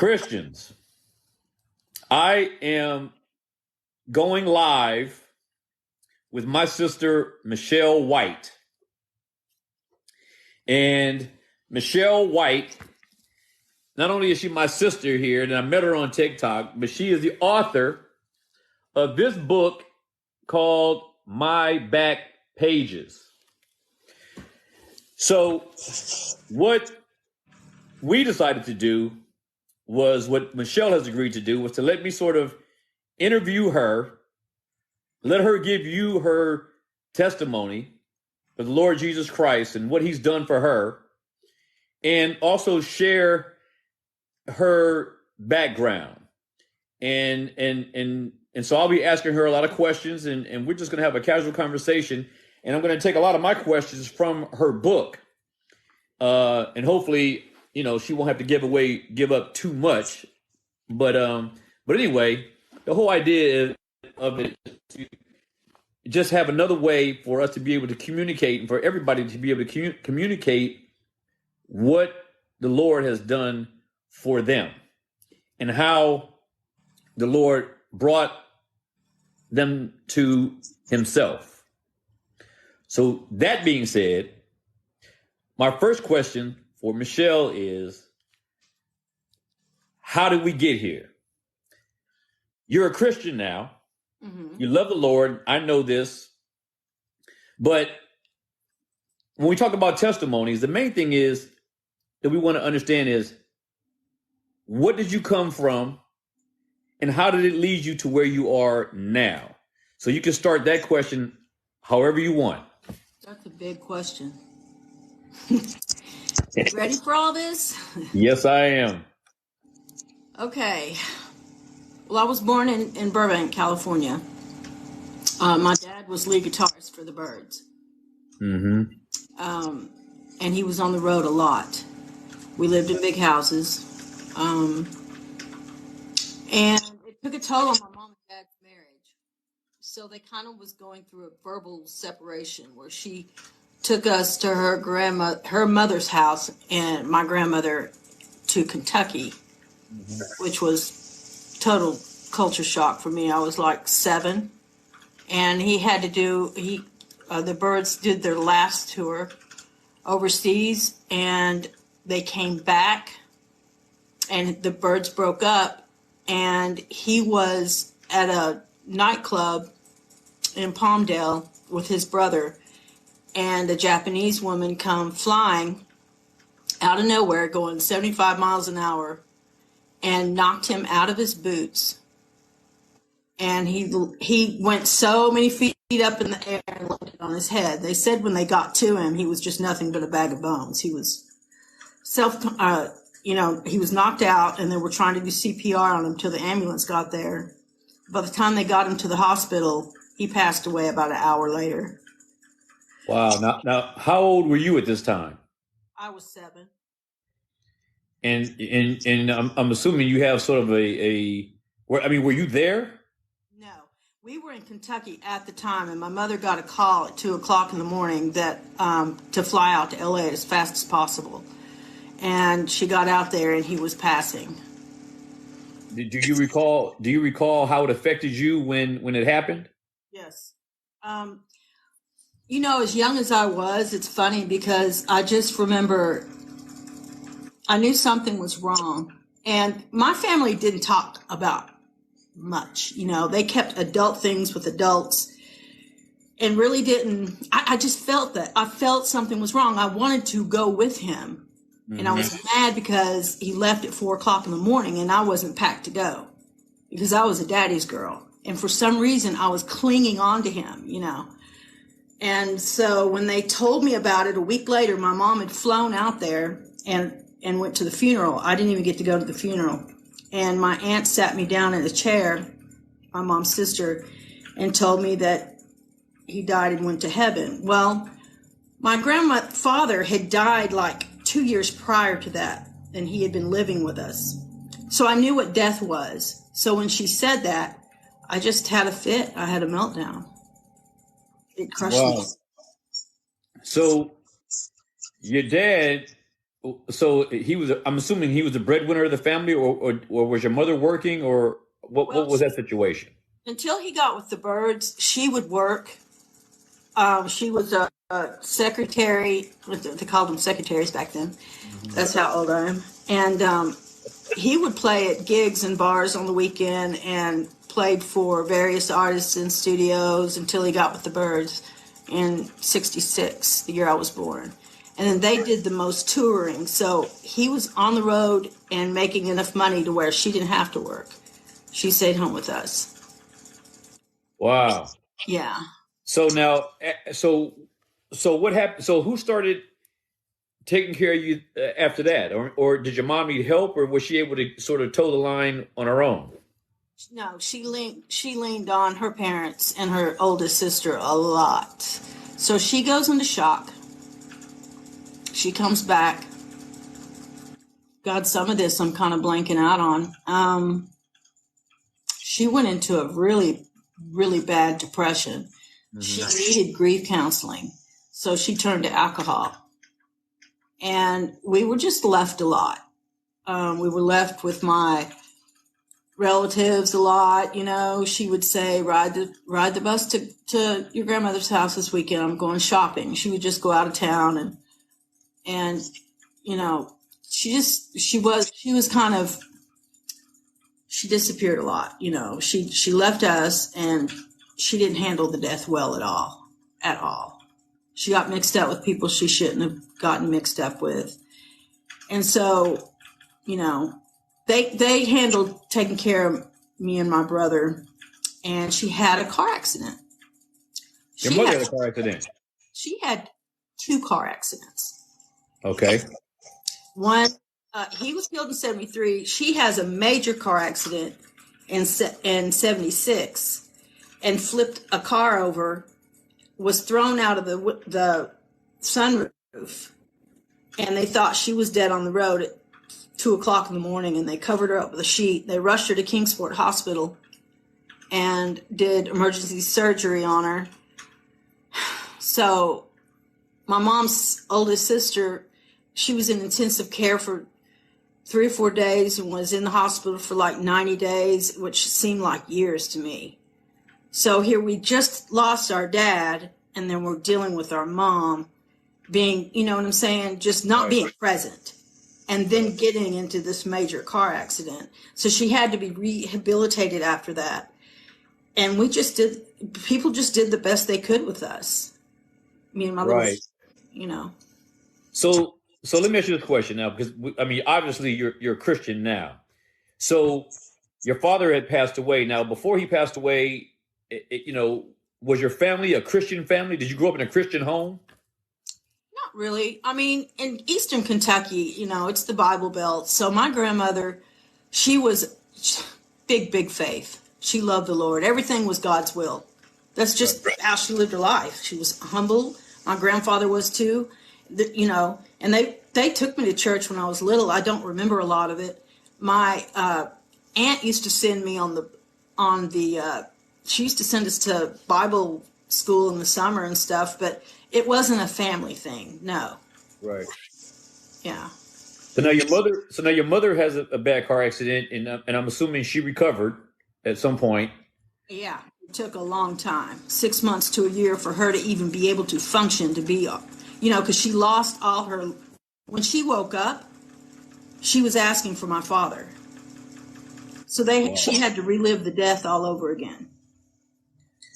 Christians, I am going live with my sister, Michelle White. And Michelle White, not only is she my sister here, and I met her on TikTok, but she is the author of this book called My Back Pages. So what we decided to do was what Michelle has agreed to do, was to let me sort of interview her, let her give you her testimony of the Lord Jesus Christ and what he's done for her, and also share her background. And so I'll be asking her a lot of questions, and we're just going to have a casual conversation. And I'm going to take a lot of my questions from her book. And hopefully, she won't have to give up too much. But anyway, the whole idea of it is to just have another way for us to be able to communicate, and for everybody to be able to communicate what the Lord has done for them and how the Lord brought them to himself. So that being said, my first question for Michelle is, how did we get here? You're a Christian now. Mm-hmm. You love the Lord. I know this. But when we talk about testimonies, the main thing is that we want to understand is, what did you come from and how did it lead you to where you are now? So you can start that question however you want. That's a big question. Ready for all this? Yes, I am. Okay. Well, I was born in Burbank, California. My dad was lead guitarist for the Byrds. Mm-hmm. And he was on the road a lot. We lived in big houses. And it took a toll on my mom and dad's marriage. So they kind of was going through a verbal separation where she took us to her mother's house, and my grandmother to Kentucky, which was total culture shock for me. I was like 7, and the Byrds did their last tour overseas, and they came back, and the Byrds broke up, and he was at a nightclub in Palmdale with his brother, and a Japanese woman come flying out of nowhere going 75 miles an hour and knocked him out of his boots. And he went so many feet up in the air and landed on his head. They said when they got to him, he was just nothing but a bag of bones. He was he was knocked out, and they were trying to do CPR on him till the ambulance got there. By the time they got him to the hospital, he passed away about an hour later. Wow. Now, how old were you at this time? I was 7. And I'm assuming you have sort of were you there? No, we were in Kentucky at the time, and my mother got a call at 2:00 in the morning that to fly out to LA as fast as possible. And she got out there, and he was passing. Do you recall how it affected you when it happened? Yes. As young as I was, it's funny because I just remember I knew something was wrong. And my family didn't talk about much. They kept adult things with adults and really didn't. I just felt that. I felt something was wrong. I wanted to go with him. Mm-hmm. And I was mad because he left at 4:00 in the morning and I wasn't packed to go because I was a daddy's girl. And for some reason, I was clinging on to him, And so when they told me about it a week later, my mom had flown out there and went to the funeral. I didn't even get to go to the funeral. And my aunt sat me down in a chair, my mom's sister, and told me that he died and went to heaven. Well, my grandfather had died like 2 years prior to that, and he had been living with us. So I knew what death was. So when she said that, I just had a fit. I had a meltdown. It crushed me. So your dad So he was. I'm assuming he was the breadwinner of the family, or was your mother working, or what? Well, What was that situation? until he got with the birds, she would work. She was a secretary. They called them secretaries back then. Mhm. That's how old I am. And he would play at gigs and bars on the weekend and played for various artists in studios until he got with the birds in 66, the year I was born. And then they did the most touring. So he was on the road and making enough money to where she didn't have to work. She stayed home with us. Wow. Yeah. So now, so what happened? So who started taking care of you after that, or did your mom need help, or was she able to sort of toe the line on her own? No, she leaned on her parents and her oldest sister a lot. So she goes into shock. She comes back. God, some of this I'm kind of blanking out on. She went into a really, really bad depression. She Hmm. needed grief counseling. So she turned to alcohol. And we were just left a lot. We were left with my relatives a lot. She would say, ride the bus to your grandmother's house this weekend. I'm going shopping. She would just go out of town and you know, she was kind of, she disappeared a lot. She left us and she didn't handle the death well at all. She got mixed up with people she shouldn't have gotten mixed up with. And so, you know, they handled taking care of me and my brother, and she had a car accident. Your She mother had had a car accident. she had two car accidents. Okay. One, he was killed in 73. She has a major car accident in 76 and flipped a car over, was thrown out of the sunroof, and they thought she was dead on the road at 2 o'clock in the morning, and they covered her up with a sheet. They rushed her to Kingsport Hospital and did emergency surgery on her. So my mom's oldest sister, she was in intensive care for 3 or 4 days and was in the hospital for like 90 days, which seemed like years to me. So here we just lost our dad, and then we're dealing with our mom being, you know what I'm saying, just not Right. being present, and then getting into this major car accident. So she had to be rehabilitated after that. And people just did the best they could with us. Me and my little, Right. you know. So let me ask you this question now, because I mean, obviously you're a Christian now. So your father had passed away. Now, before he passed away, was your family a Christian family? Did you grow up in a Christian home? Not really. I mean, in Eastern Kentucky, it's the Bible Belt. So my grandmother, she was big, big faith. She loved the Lord. Everything was God's will. That's just how she lived her life. She was humble. My grandfather was too. And they took me to church when I was little. I don't remember a lot of it. My aunt used to send me she used to send us to Bible school in the summer and stuff, but it wasn't a family thing. No. Right. Yeah. So now your mother has a bad car accident, and I'm assuming she recovered at some point. Yeah. It took a long time, 6 months to a year, for her to even be able to function, to be, because she lost all her. When she woke up, she was asking for my father. So she Wow. had to relive the death all over again.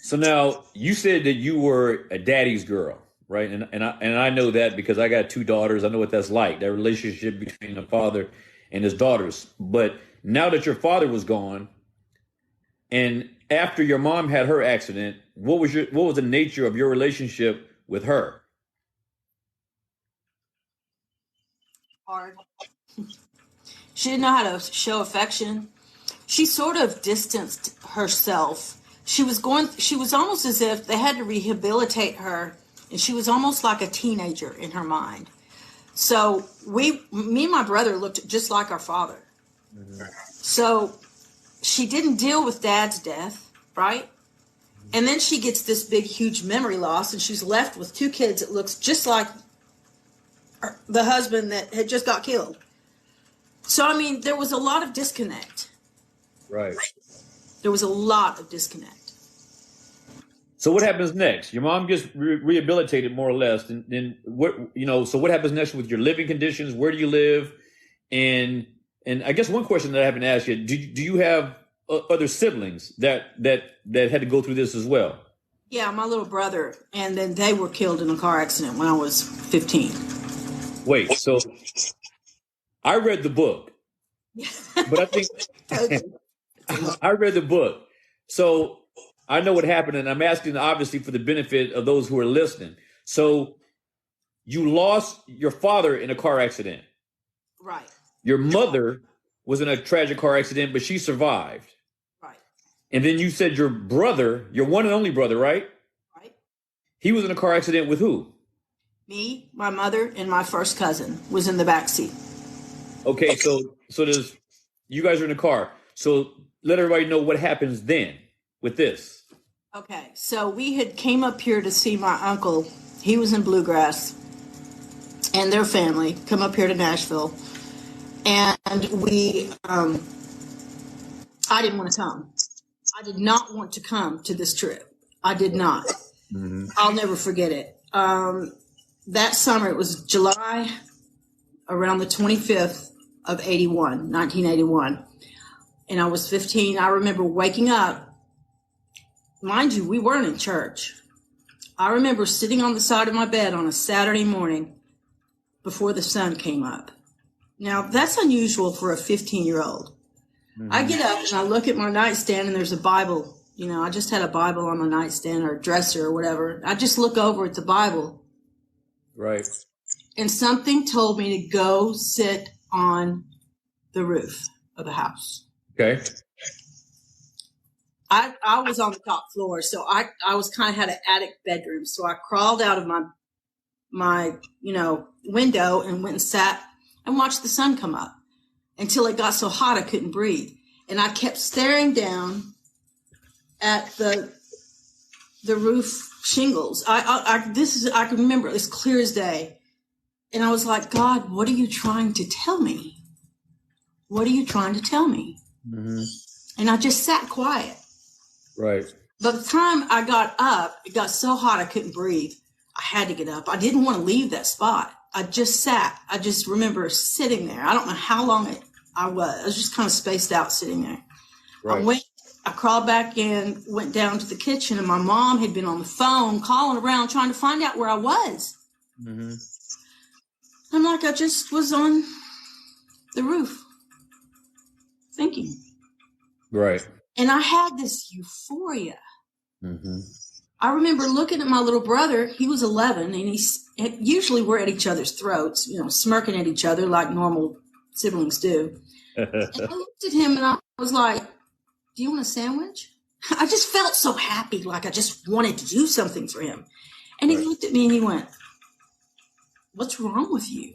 So now you said that you were a daddy's girl, right? And I know that because I got two daughters. I know what that's like, that relationship between a father and his daughters. But now that your father was gone, and after your mom had her accident, what was the nature of your relationship with her? Hard. She didn't know how to show affection. She sort of distanced herself. She was almost as if they had to rehabilitate her, and she was almost like a teenager in her mind. So me and my brother looked just like our father. Mhm. So she didn't deal with dad's death, right? And then she gets this big, huge memory loss, and she's left with two kids that looks just like the husband that had just got killed. So, I mean, there was a lot of disconnect. Right. There was a lot of disconnect. So what happens next? Your mom gets rehabilitated more or less. And then what, so what happens next with your living conditions? Where do you live? And I guess one question that I haven't asked yet, do you have other siblings that had to go through this as well? Yeah, my little brother. And then they were killed in a car accident when I was 15. Wait, so I read the book, but I think I read the book. So I know what happened, and I'm asking obviously for the benefit of those who are listening. So you lost your father in a car accident. Right. Your mother was in a tragic car accident, but she survived. Right. And then you said your brother, your one and only brother, right? Right. He was in a car accident with who? Me, my mother, and my first cousin was in the back seat. Okay, so there's you guys are in the car. So let everybody know what happens then with this. Okay, so we had came up here to see my uncle. He was in Bluegrass, and their family come up here to Nashville, and we. I didn't want to come. I did not want to come to this trip. I did not. Mm-hmm. I'll never forget it. That summer, it was July, around the 25th of 1981. And I was 15. I remember waking up. Mind you, we weren't in church. I remember sitting on the side of my bed on a Saturday morning before the sun came up. Now, that's unusual for a 15-year-old. Mm-hmm. I get up and I look at my nightstand and there's a Bible. I just had a Bible on my nightstand or dresser or whatever. I just look over at the Bible. Right. And something told me to go sit on the roof of the house. Okay. I was on the top floor, so I was kind of had an attic bedroom. So I crawled out of my window and went and sat and watched the sun come up until it got so hot I couldn't breathe. And I kept staring down at the roof shingles. I can remember it as clear as day. And I was like, God, what are you trying to tell me? What are you trying to tell me? Mm-hmm. And I just sat quiet. Right. By the time I got up, it got so hot I couldn't breathe. I had to get up. I didn't want to leave that spot. I just sat. I just remember sitting there. I don't know how long I was. I was just kind of spaced out sitting there. Right. I crawled back in, went down to the kitchen, and my mom had been on the phone calling around trying to find out where I was. Mm-hmm. I'm like, I just was on the roof thinking. Right. And I had this euphoria. Mm-hmm. I remember looking at my little brother. He was 11, and usually we're at each other's throats, smirking at each other like normal siblings do. And I looked at him, and I was like, do you want a sandwich? I just felt so happy, like I just wanted to do something for him. And he looked at me and he went, what's wrong with you?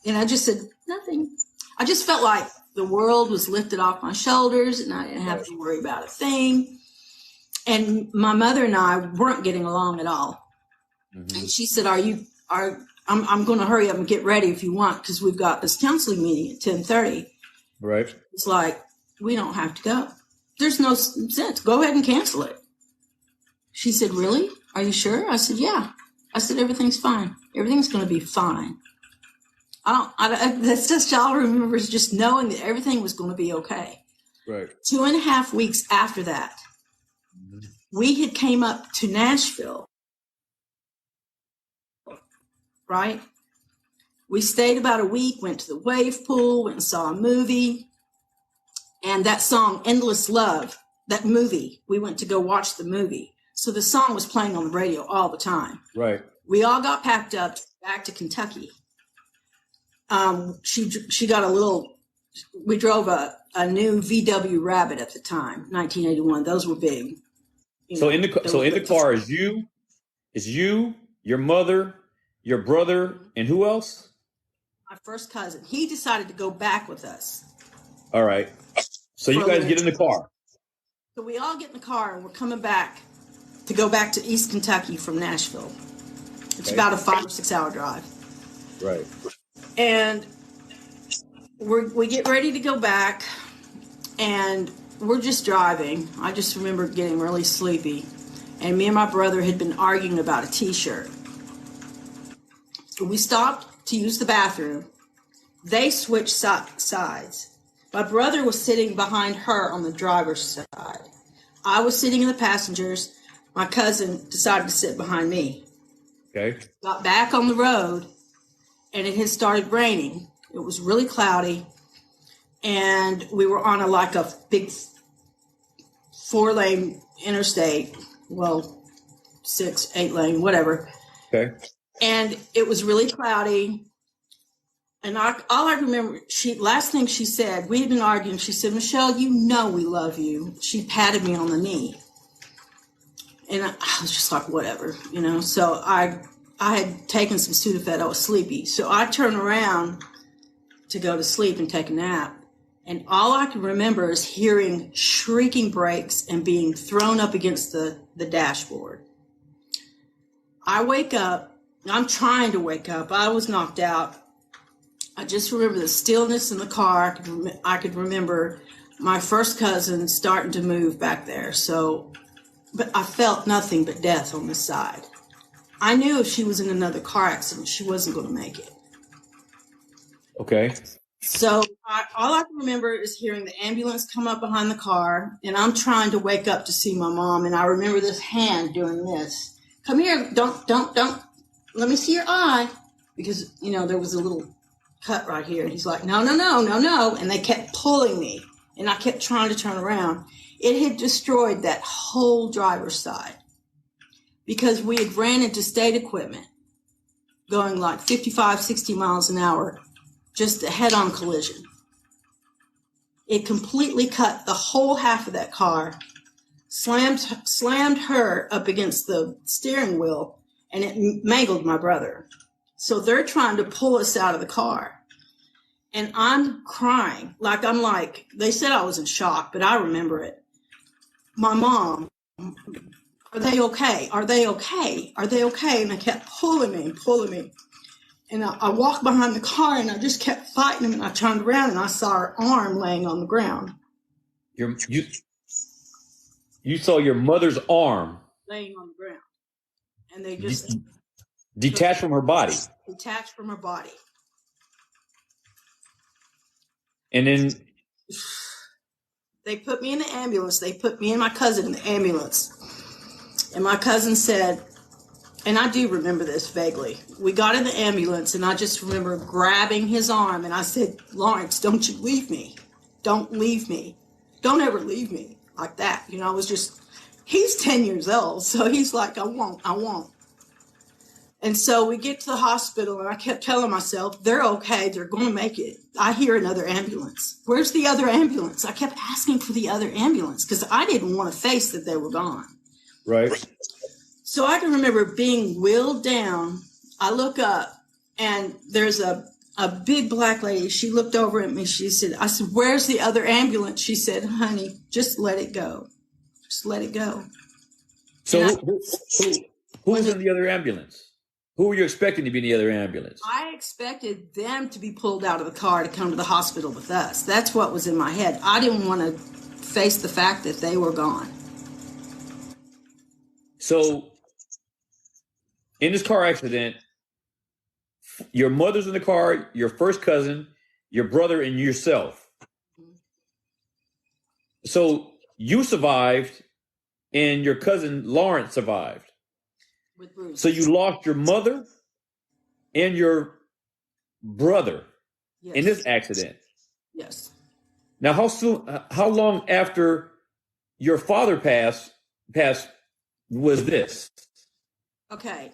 And I just said, nothing. I just felt like the world was lifted off my shoulders and I didn't have to worry about a thing. And my mother and I weren't getting along at all. Mm-hmm. And she said, I'm going to hurry up and get ready if you want, because we've got this counseling meeting at 10:30. Right. It's like, we don't have to go. There's no sense. Go ahead and cancel it. She said, really? Are you sure? I said, yeah. I said, everything's fine. Everything's going to be fine. That's just all I remember, is just knowing that everything was going to be okay. Right. 2.5 weeks after that, we had came up to Nashville. Right? We stayed about a week, went to the wave pool, went and saw a movie. And that song, Endless Love, that movie, we went to go watch the movie. So the song was playing on the radio all the time. Right. We all got packed up back to Kentucky. She got we drove a new VW Rabbit at the time, 1981. Those were big. In the car is you, your mother, your brother, and who else? My first cousin. He decided to go back with us. All right. So you guys get in the car. So we all get in the car and we're coming back to go back to East Kentucky from Nashville. It's about a 5 or 6 hour drive. Right. And we get ready to go back, and we're just driving. I just remember getting really sleepy, and me and my brother had been arguing about a t-shirt. We stopped to use the bathroom. They switched sides. My brother was sitting behind her on the driver's side. I was sitting in the passengers. My cousin decided to sit behind me. Okay. Got back on the road, and it had started raining. It was really cloudy, and we were on a big 4-lane interstate. Well, 6, 8-lane, whatever. Okay. And it was really cloudy. And all I remember, last thing she said, we had been arguing. She said, "Michelle, you know we love you." She patted me on the knee, and I was just like, whatever, you know. So I had taken some Sudafed. I was sleepy, so I turned around to go to sleep and take a nap. And all I can remember is hearing shrieking brakes and being thrown up against the dashboard. I wake up. I'm trying to wake up. I was knocked out. I just remember the stillness in the car. I could remember my first cousin starting to move back there. But I felt nothing but death on this side. I knew if she was in another car accident, she wasn't going to make it. Okay. So all I can remember is hearing the ambulance come up behind the car, and I'm trying to wake up to see my mom. And I remember this hand doing this. "Come here, don't. Let me see your eye," because there was a little cut right here. And he's like, "No, no, no, no, no." And they kept pulling me, and I kept trying to turn around. It had destroyed that whole driver's side because we had ran into state equipment going like 55, 60 miles an hour, just a head-on collision. It completely cut the whole half of that car, slammed her up against the steering wheel, and it mangled my brother. So they're trying to pull us out of the car. And I'm crying. They said I was in shock, but I remember it. My mom, "Are they okay? Are they okay? Are they okay?" And they kept pulling me. And I walked behind the car, and I just kept fighting them. And I turned around, and I saw her arm laying on the ground. You saw your mother's arm Laying on the ground. And they just detached from her body. Detached from her body. And then they put me in the ambulance. They put me and my cousin in the ambulance. And my cousin said, and I do remember this vaguely, we got in the ambulance, and I just remember grabbing his arm, and I said, "Lawrence, don't you leave me. Don't leave me. Don't ever leave me." Like that. I was just, he's 10 years old, so he's like, I won't. And so we get to the hospital, and I kept telling myself, they're okay. They're going to make it. I hear another ambulance. Where's the other ambulance? I kept asking for the other ambulance because I didn't want to face that they were gone. Right. So I can remember being wheeled down. I look up, and there's a big black lady. She looked over at me. I said, "Where's the other ambulance?" She said, "Honey, just let it go. Just let it go." So who was in the other ambulance? Who were you expecting to be in the other ambulance? I expected them to be pulled out of the car to come to the hospital with us. That's what was in my head. I didn't want to face the fact that they were gone. So in this car accident, your mother's in the car, your first cousin, your brother, and yourself. So you survived, and your cousin Lawrence survived. With Bruce. So you lost your mother and your brother in this accident. Yes. Now, how long after your father passed was this? Okay.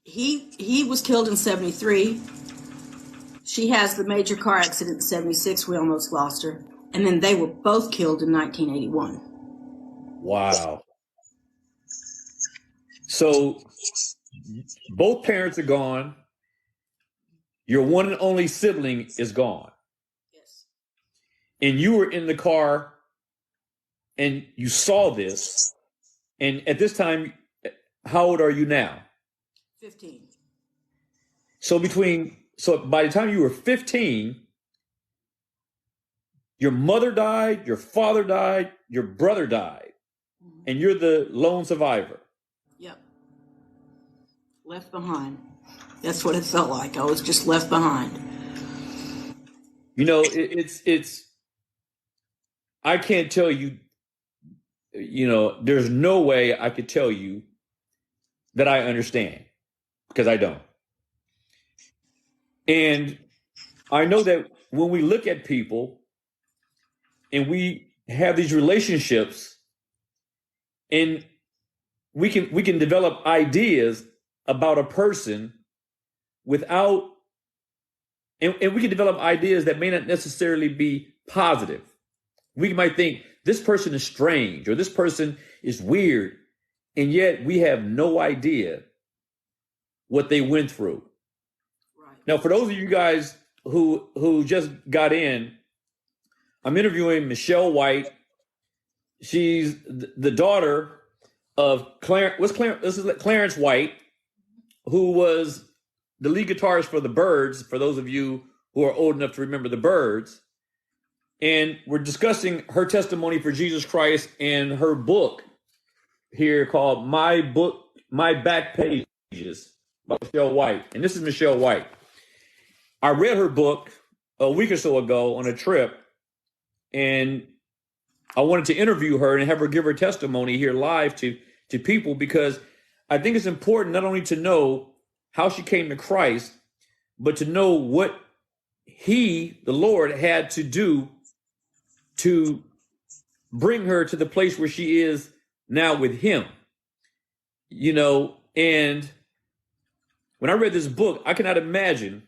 He was killed in 73. She has the major car accident in 76. We almost lost her. And then they were both killed in 1981. Wow. So both parents are gone. Your one and only sibling is gone. Yes. And you were in the car and you saw this. And at this time, how old are you now? 15. So by the time you were 15, your mother died, your father died, your brother died, and you're the lone survivor. Yep. Left behind. That's what it felt like. I was just left behind. You know, it's I can't tell you, you know, there's no way I could tell you that I understand, because I don't. And I know that when we look at people and we have these relationships, and we can develop ideas about a person without, and we can develop ideas that may not necessarily be positive. We might think this person is strange or this person is weird, and yet we have no idea what they went through. Right. Now, for those of you guys who just got in, I'm interviewing Michelle White. She's the daughter of Clarence White, who was the lead guitarist for the Byrds, for those of you who are old enough to remember the Byrds. And we're discussing her testimony for Jesus Christ and her book here called My Back Pages by Michelle White. And this is Michelle White. I read her book a week or so ago on a trip, and I wanted to interview her and have her give her testimony here live to people, because I think it's important not only to know how she came to Christ, but to know what the Lord, had to do to bring her to the place where she is now with him. You know, and when I read this book, I cannot imagine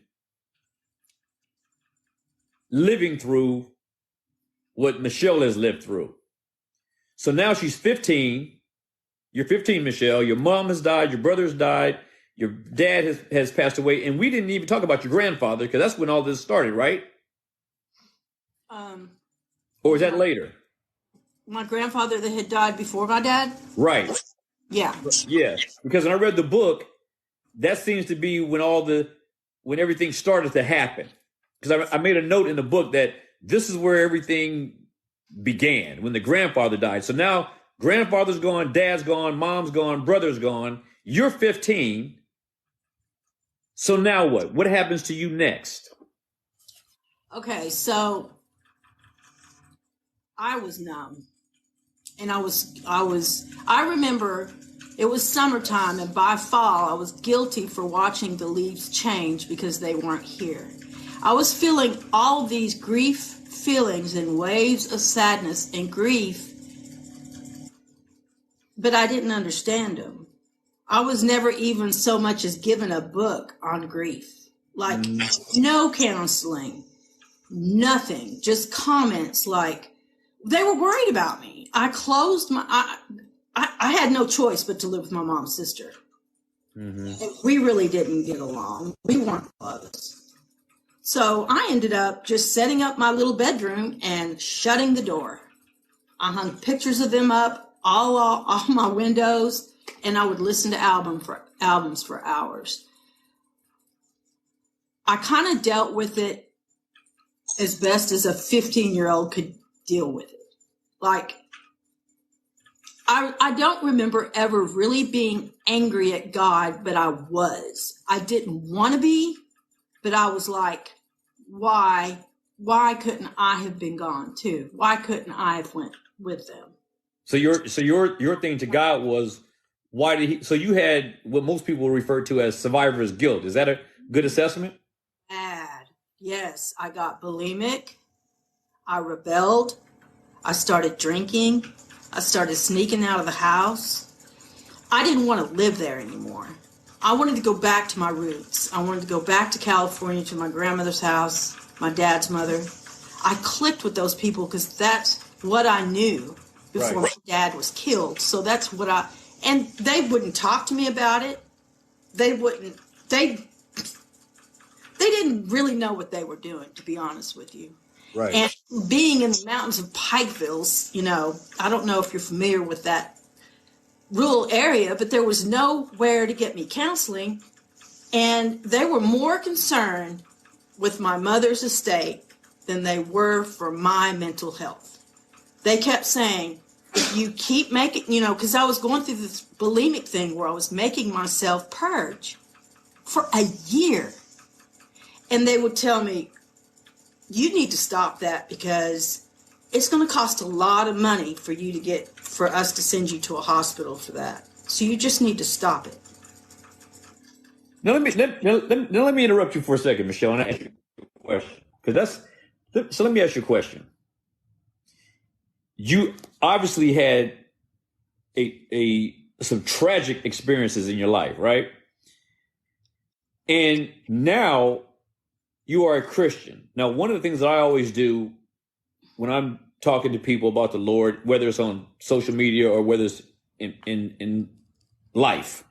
living through what Michelle has lived through. So now she's 15. You're 15, Michelle. Your mom has died. Your brother's died. Your dad has passed away. And we didn't even talk about your grandfather, because that's when all this started, right? Or was that later? My grandfather that had died before my dad? Right. Yeah. Yeah. Because when I read the book, that seems to be when everything started to happen. Because I made a note in the book that this is where everything began, when the grandfather died. So now grandfather's gone, dad's gone, mom's gone, brother's gone. You're 15. So now what? What happens to you next? Okay, so I was numb. And I remember it was summertime, and by fall I was guilty for watching the leaves change because they weren't here. I was feeling all these grief feelings and waves of sadness and grief, but I didn't understand them. I was never even so much as given a book on grief. Like, no counseling, nothing, just comments like, they were worried about me. I had no choice but to live with my mom's sister. Mm-hmm. And we really didn't get along. We weren't close. So I ended up just setting up my little bedroom and shutting the door. I hung pictures of them up all my windows, and I would listen to albums for hours. I kind of dealt with it as best as a 15-year-old could deal with it. Like, I don't remember ever really being angry at God, but I was. I didn't want to be, but I was like, why couldn't I have been gone too? Why couldn't I have went with them? So your thing to God was, why did he? So you had what most people refer to as survivor's guilt. Is that a good assessment? Bad. Yes, I got bulimic. I rebelled. I started drinking. I started sneaking out of the house. I didn't want to live there anymore. I wanted to go back to my roots. I wanted to go back to California, to my grandmother's house, my dad's mother. I clicked with those people because that's what I knew before my dad was killed. So that's what and they wouldn't talk to me about it. They didn't really know what they were doing, to be honest with you. Right. And being in the mountains of Pikeville, you know, I don't know if you're familiar with that rural area, but there was nowhere to get me counseling. And they were more concerned with my mother's estate than they were for my mental health. They kept saying, if you keep making, because I was going through this bulimic thing where I was making myself purge for a year. And they would tell me, you need to stop that because it's going to cost a lot of money for us to send you to a hospital for that. So you just need to stop it. Now let me interrupt you for a second, Michelle, and ask you a question. So let me ask you a question. You obviously had some tragic experiences in your life, right? And now you are a Christian. Now, one of the things that I always do when I'm talking to people about the Lord, whether it's on social media or whether it's in life,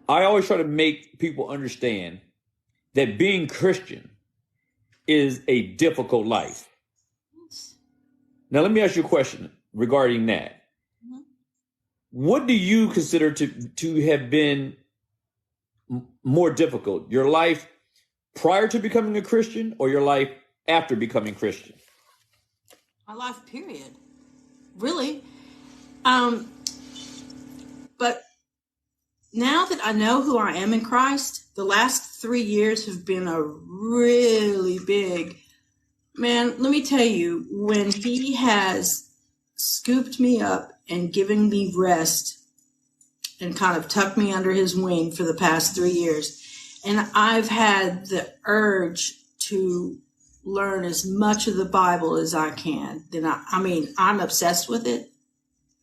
I always try to make people understand that being Christian is a difficult life. Now, let me ask you a question regarding that. Mm-hmm. What do you consider to have been more difficult? Your life prior to becoming a Christian or your life after becoming Christian? My life, period. Really. But now that I know who I am in Christ, the last 3 years have been a really big, man, let me tell you, when he has scooped me up and given me rest and kind of tucked me under his wing for the past 3 years, and I've had the urge to learn as much of the Bible as I can, then I'm obsessed with it.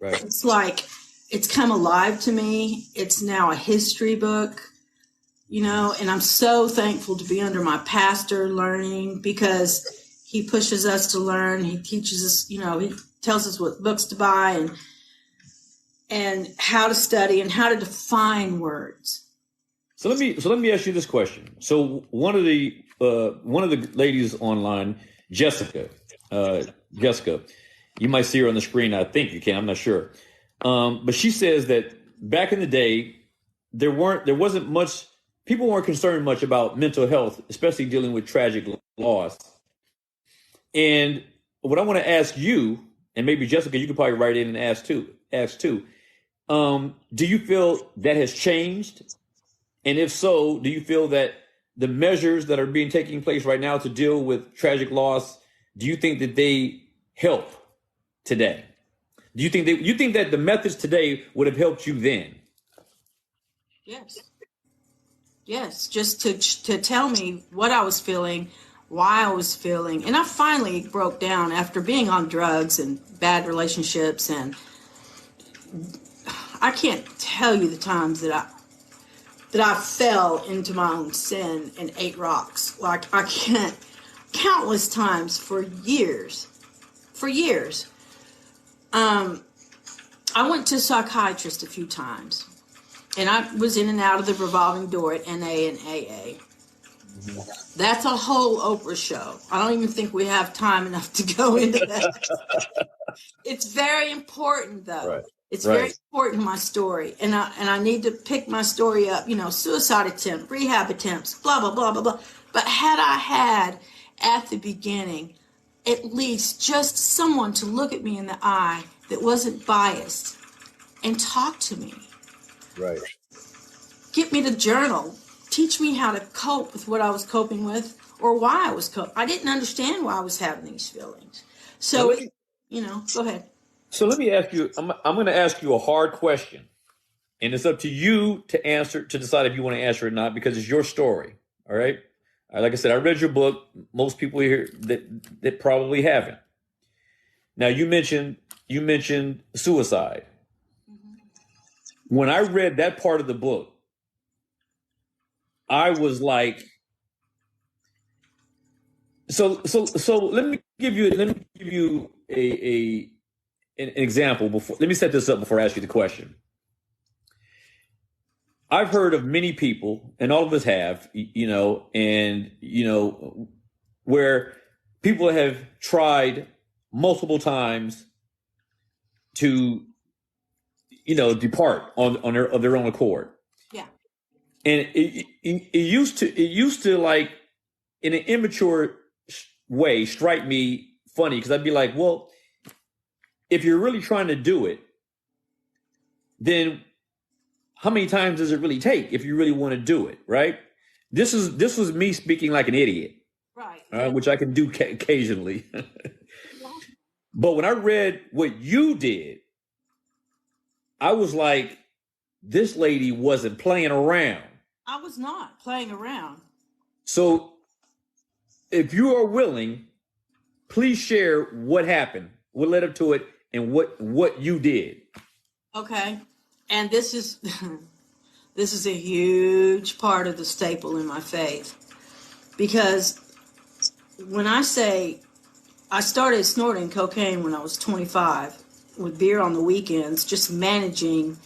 Right. It's like, it's come alive to me. It's now a history book, and I'm so thankful to be under my pastor learning because he pushes us to learn. He teaches us, he tells us what books to buy and how to study and how to define words. So let me ask you this question. So one of the ladies online, Jessica, you might see her on the screen. I think you can. I'm not sure. But she says that back in the day, people weren't concerned much about mental health, especially dealing with tragic loss. And what I want to ask you, and maybe Jessica, you could probably write in and ask too. Do you feel that has changed? And if so, do you feel that the measures that are being taking place right now to deal with tragic loss, do you think that they help today? Do you think that the methods today would have helped you then? Yes, just to tell me what I was feeling, why I was feeling. And I finally broke down after being on drugs and bad relationships. And I can't tell you the times that I fell into my own sin and ate rocks. Like, I can't, countless times for years. I went to a psychiatrist a few times, and I was in and out of the revolving door at NA and AA. That's a whole Oprah show. I don't even think we have time enough to go into that. It's very important, though. Right. It's very important, my story. And I need to pick my story up, suicide attempt, rehab attempts, blah, blah, blah, blah, blah. But had I had, at the beginning, at least just someone to look at me in the eye that wasn't biased and talk to me. Right. Get me to journal. Teach me how to cope with what I was coping with or why I was coping. I didn't understand why I was having these feelings. So, go ahead. So let me ask you, I'm going to ask you a hard question, and it's up to you to answer, to decide if you want to answer it or not, because it's your story. All right. Like I said, I read your book. Most people here that probably haven't. Now you mentioned suicide. Mm-hmm. When I read that part of the book, I was like, so let me give you an example before. Let me set this up before I ask you the question. I've heard of many people, and all of us have, where people have tried multiple times to, depart of their own accord. Yeah. And it used to like in an immature way strike me funny because I'd be like, well, if you're really trying to do it, then how many times does it really take if you really want to do it, right? This was me speaking like an idiot, Right. which I can do occasionally. But when I read what you did, I was like, this lady wasn't playing around. I was not playing around. So if you are willing, please share what happened, what led up to it, and what you did. Okay. And this is this is a huge part of the staple in my faith. Because when I say I started snorting cocaine when I was 25 with beer on the weekends, just managing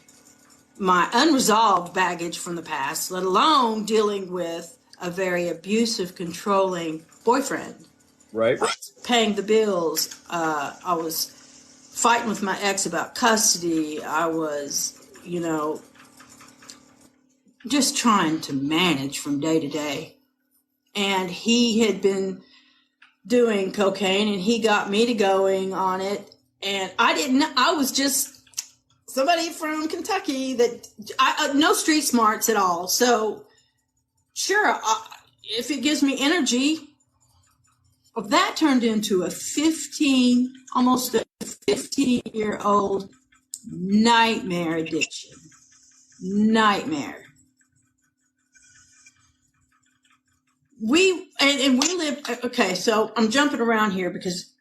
my unresolved baggage from the past, let alone dealing with a very abusive, controlling boyfriend. Right. Paying the bills. I was fighting with my ex about custody. I was, just trying to manage from day to day. And he had been doing cocaine and he got me to going on it. And I was just somebody from Kentucky that no street smarts at all. So sure, if it gives me energy, that turned into almost a 15-year-old nightmare addiction. Nightmare. We lived, okay, so I'm jumping around here because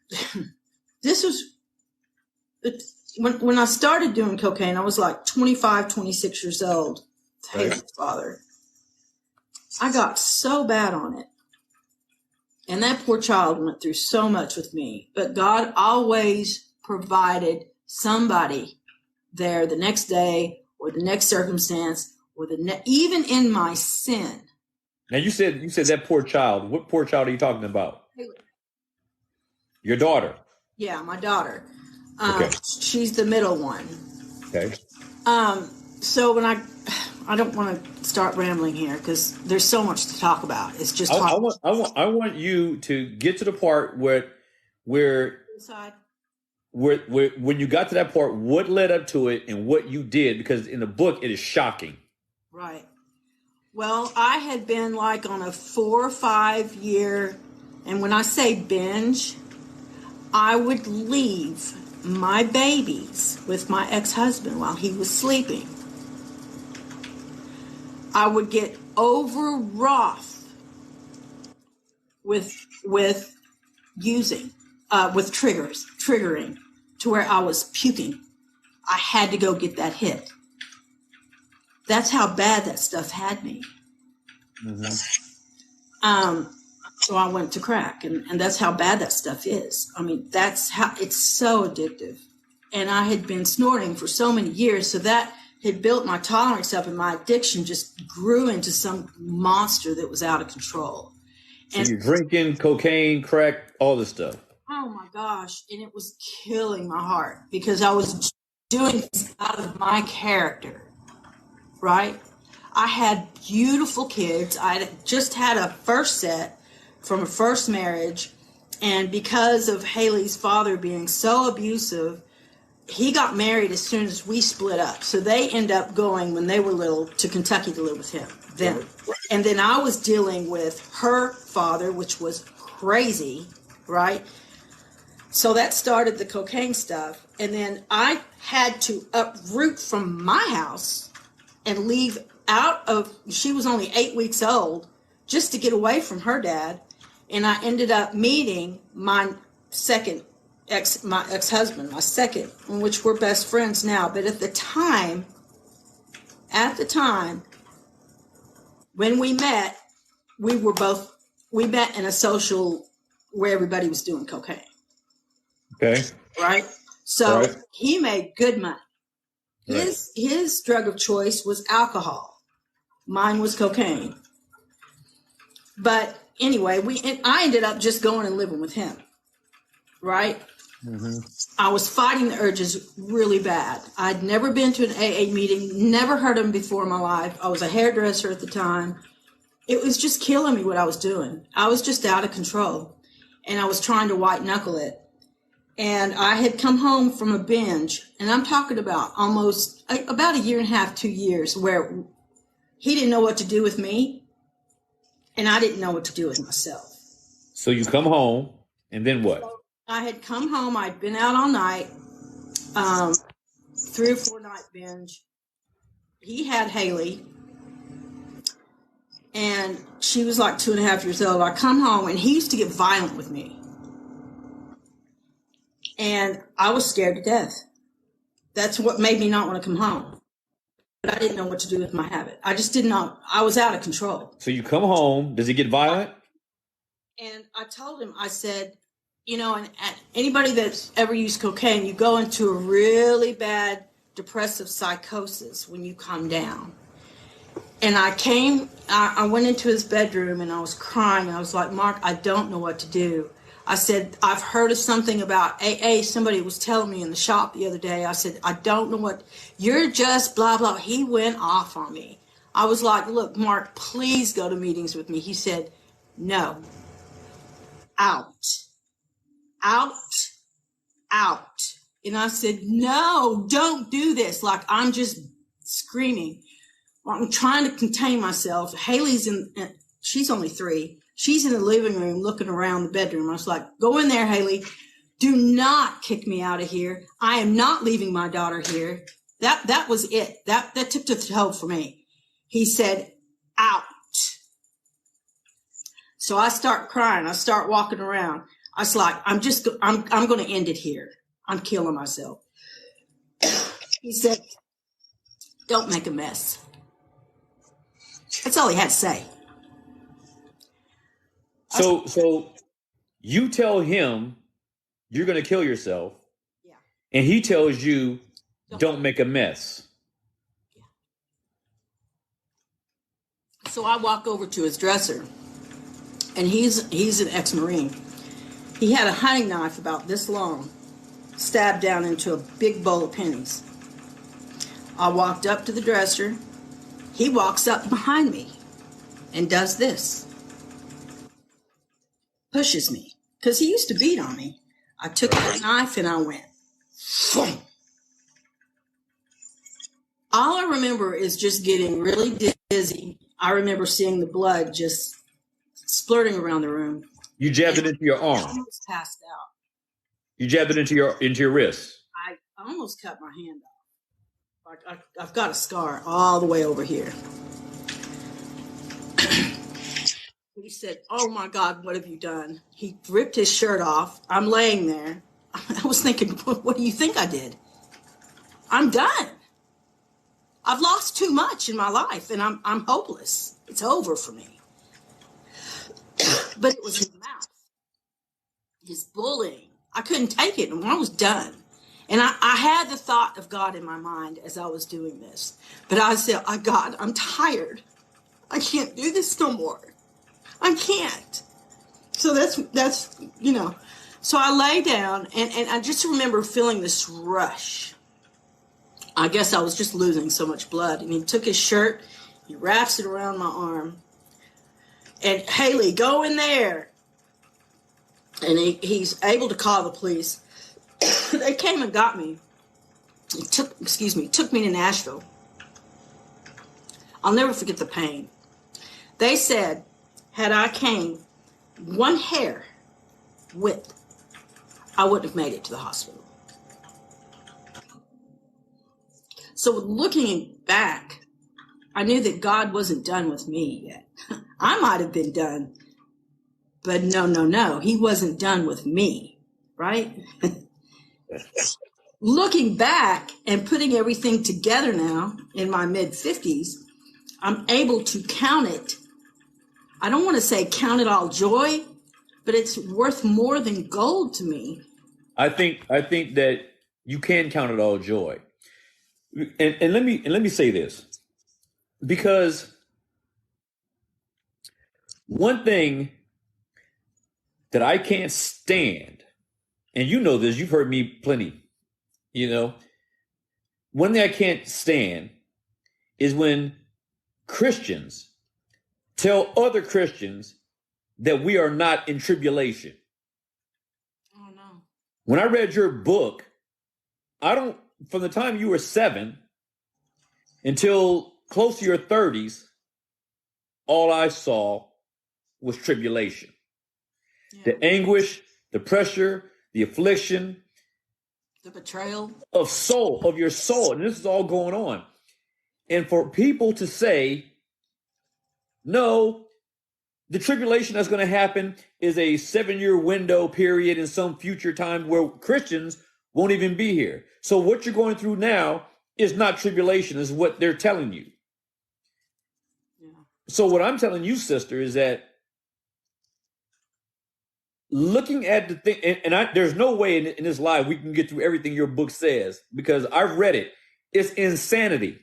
this was, when I started doing cocaine, I was like 25, 26 years old. Haley's father. I got so bad on it. And that poor child went through so much with me. But God always provided somebody there the next day or the next circumstance or even in my sin. Now you said that poor child. What poor child are you talking about? Haley. Your daughter. Yeah, my daughter. Okay. She's the middle one. Okay. So when I don't want to start rambling here because there's so much to talk about. It's just I want you to get to the part where when you got to that part, what led up to it and what you did, because in the book it is shocking. Right. Well, I had been like on a 4 or 5 year, and when I say binge, I would leave my babies with my ex-husband while he was sleeping. I would get overwrought with triggering to where I was puking. I had to go get that hit. That's how bad that stuff had me. Mm-hmm. So I went to crack, and that's how bad that stuff is. I mean, that's how it's so addictive. And I had been snorting for so many years, so that had built my tolerance up, and my addiction just grew into some monster that was out of control. So you're drinking cocaine, crack, all this stuff. Oh my gosh. And it was killing my heart because I was doing this out of my character, right? I had beautiful kids. I just had a first set from a first marriage. And because of Haley's father being so abusive, he got married as soon as we split up. So they end up going when they were little to Kentucky to live with him. And then I was dealing with her father, which was crazy, right? So that started the cocaine stuff. And then I had to uproot from my house and leave she was only 8 weeks old, just to get away from her dad. And I ended up meeting my ex-husband, my second, in which we're best friends now. But at the time, when we met, we met in a social where everybody was doing cocaine. Okay. Right? So he made good money. His drug of choice was alcohol. Mine was cocaine. But anyway, I ended up just going and living with him. Right? Mm-hmm. I was fighting the urges really bad. I'd never been to an AA meeting, never heard of them before in my life. I was a hairdresser at the time. It was just killing me what I was doing. I was just out of control, and I was trying to white knuckle it. And I had come home from a binge, and I'm talking about almost about a year and a half, 2 years, where he didn't know what to do with me, and I didn't know what to do with myself. So you come home, and then what? I had come home. I'd been out all night, 3 or 4 night binge. He had Haley, and she was like 2.5 years old. I come home, and he used to get violent with me. And I was scared to death. That's what made me not want to come home. But I didn't know what to do with my habit. I just did not. I was out of control. So you come home. Does he get violent? And I told him, I said, you know, and anybody that's ever used cocaine, you go into a really bad depressive psychosis when you come down. And I went into his bedroom and I was crying. I was like, Mark, I don't know what to do. I said, I've heard of something about AA. Somebody was telling me in the shop the other day. I said, I don't know what, you're just blah, blah. He went off on me. I was like, look, Mark, please go to meetings with me. He said, no, out, out, out. And I said, no, don't do this. Like, I'm just screaming. I'm trying to contain myself. Haley's she's only 3. She's in the living room looking around the bedroom. I was like, go in there, Haley. Do not kick me out of here. I am not leaving my daughter here. That was it. That tipped the toe for me. He said, out. So I start crying. I start walking around. I was like, I'm going to end it here. I'm killing myself. He said, don't make a mess. That's all he had to say. So you tell him you're going to kill yourself, Yeah. and he tells you don't make a mess. Yeah. So I walk over to his dresser, and he's an ex-Marine. He had a hunting knife about this long, stabbed down into a big bowl of pennies. I walked up to the dresser. He walks up behind me and does this. Pushes me, because he used to beat on me. I took the knife and I went. All I remember is just getting really dizzy. I remember seeing the blood just splurting around the room. You jabbed it into your arm. I almost passed out. You jabbed it into your wrist. I almost cut my hand off. Like I've got a scar all the way over here. He said, oh my God, what have you done? He ripped his shirt off. I'm laying there. I was thinking, what do you think I did? I'm done. I've lost too much in my life, and I'm hopeless. It's over for me. But it was his mouth, his bullying. I couldn't take it, and I was done. And I had the thought of God in my mind as I was doing this. But I said, oh, God, I'm tired. I can't do this no more. I can't. So that's you know. So I lay down, and I just remember feeling this rush. I guess I was just losing so much blood. And he took his shirt, he wraps it around my arm. And Haley, go in there. And he's able to call the police. They came and got me. Took me to Nashville. I'll never forget the pain. They said, had I came 1 hair width, I wouldn't have made it to the hospital. So looking back, I knew that God wasn't done with me yet. I might have been done, but no, he wasn't done with me, right? Looking back and putting everything together now in my mid-50s, I'm able to count it. I don't want to say count it all joy, but it's worth more than gold to me. I think that you can count it all joy. And let me say this, because one thing that I can't stand and you know this, you've heard me plenty, you know, one thing I can't stand is when Christians tell other Christians that we are not in tribulation. Oh, no. When I read your book, from the time you were 7 until close to your 30s, all I saw was tribulation. Yeah. The anguish, the pressure, the affliction, the betrayal of your soul. And this is all going on. And for people to say, no, the tribulation that's going to happen is a 7-year window period in some future time where Christians won't even be here. So what you're going through now is not tribulation, is what they're telling you. Yeah. So what I'm telling you, sister, is that looking at the thing, and there's no way in this life we can get through everything your book says, because I've read it. It's insanity.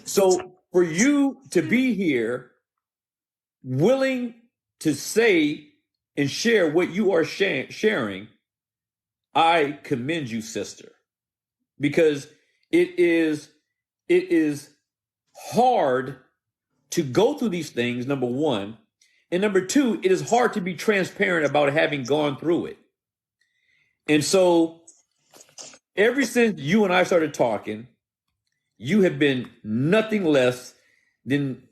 So for you to be here, willing to say and share what you are sharing, I commend you, sister, because it is hard to go through these things, number one. And number two, it is hard to be transparent about having gone through it. And so ever since you and I started talking, you have been nothing less than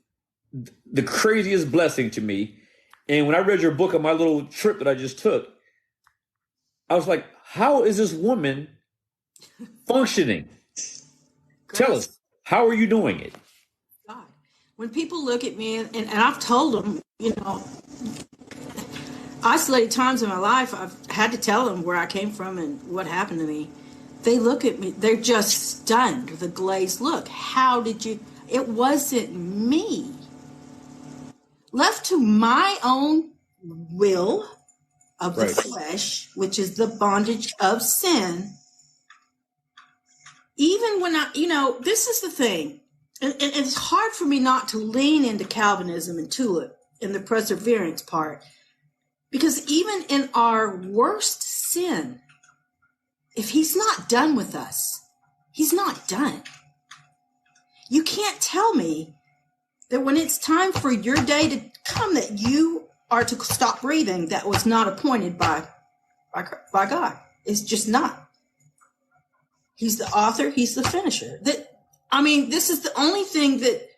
the craziest blessing to me. And when I read your book on my little trip that I just took, I was like, how is this woman functioning? Tell us, how are you doing it? God. When people look at me, and I've told them, you know, isolated times in my life, I've had to tell them where I came from and what happened to me. They look at me, they're just stunned with a glazed look. How did you? It wasn't me. Left to my own will of the flesh, which is the bondage of sin. Even when I, you know, this is the thing, and it's hard for me not to lean into Calvinism and Tulip in the perseverance part, because even in our worst sin, if he's not done with us, he's not done. You can't tell me that when it's time for your day to come that you are to stop breathing, that was not appointed by God. It's just not. He's the author. He's the finisher. This is the only thing that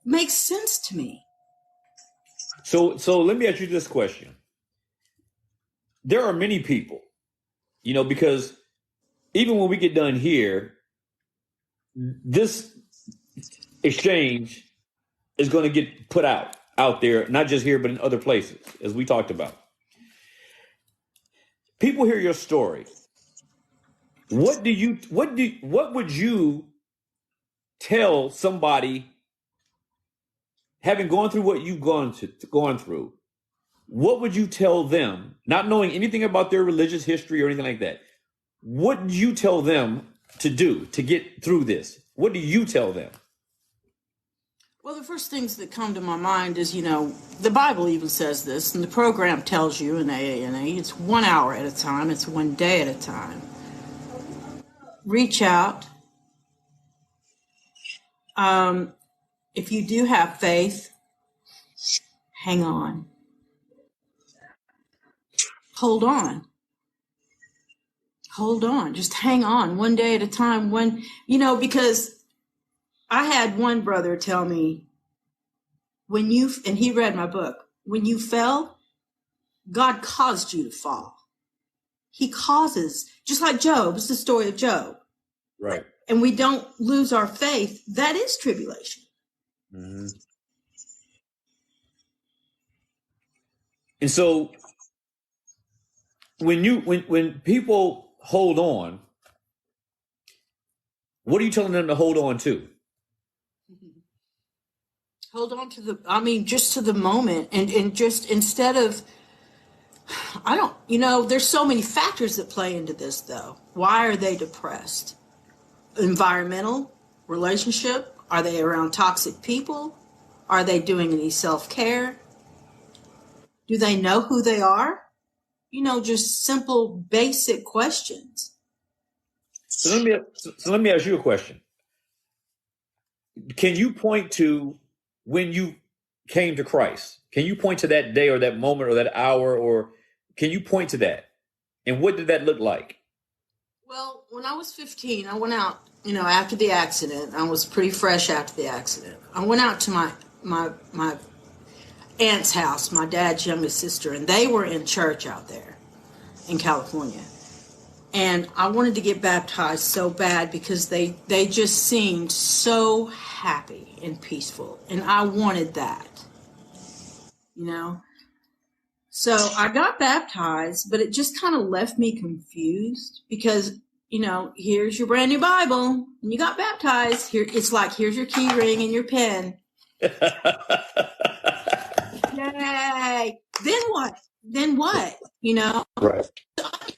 makes sense to me. So let me ask you this question. There are many people, you know, because even when we get done here, this exchange is going to get put out there, not just here, but in other places, as we talked about. People hear your story. What would you tell somebody having gone through what you've gone through? What would you tell them, not knowing anything about their religious history or anything like that? What do you tell them to do to get through this? What do you tell them? Well, the first things that come to my mind is, you know, the Bible even says this, and the program tells you in AANA, it's 1 hour at a time, it's 1 day at a time. Reach out. If you do have faith, hang on. Hold on. Hold on. Just hang on 1 day at a time. Because I had one brother tell me, and he read my book, when you fell, God caused you to fall. He causes, just like Job, it's the story of Job. Right. And we don't lose our faith. That is tribulation. Mm-hmm. And so when people hold on, what are you telling them to hold on to? Hold on to just to the moment, and just instead of, there's so many factors that play into this though. Why are they depressed? Environmental, relationship? Are they around toxic people? Are they doing any self-care? Do they know who they are? just simple, basic questions. So let me ask you a question. Can you point to when you came to Christ? Can you point to that day or that moment or that hour, or can you point to that? And what did that look like? Well, when I was 15, I went out, after the accident. I was pretty fresh after the accident. I went out to my aunt's house, my dad's youngest sister, and they were in church out there in California. And I wanted to get baptized so bad because they just seemed so happy and peaceful. And I wanted that, So I got baptized, but it just kind of left me confused because, here's your brand new Bible and you got baptized. Here, it's like, here's your key ring and your pen. Yay. Then what? Right.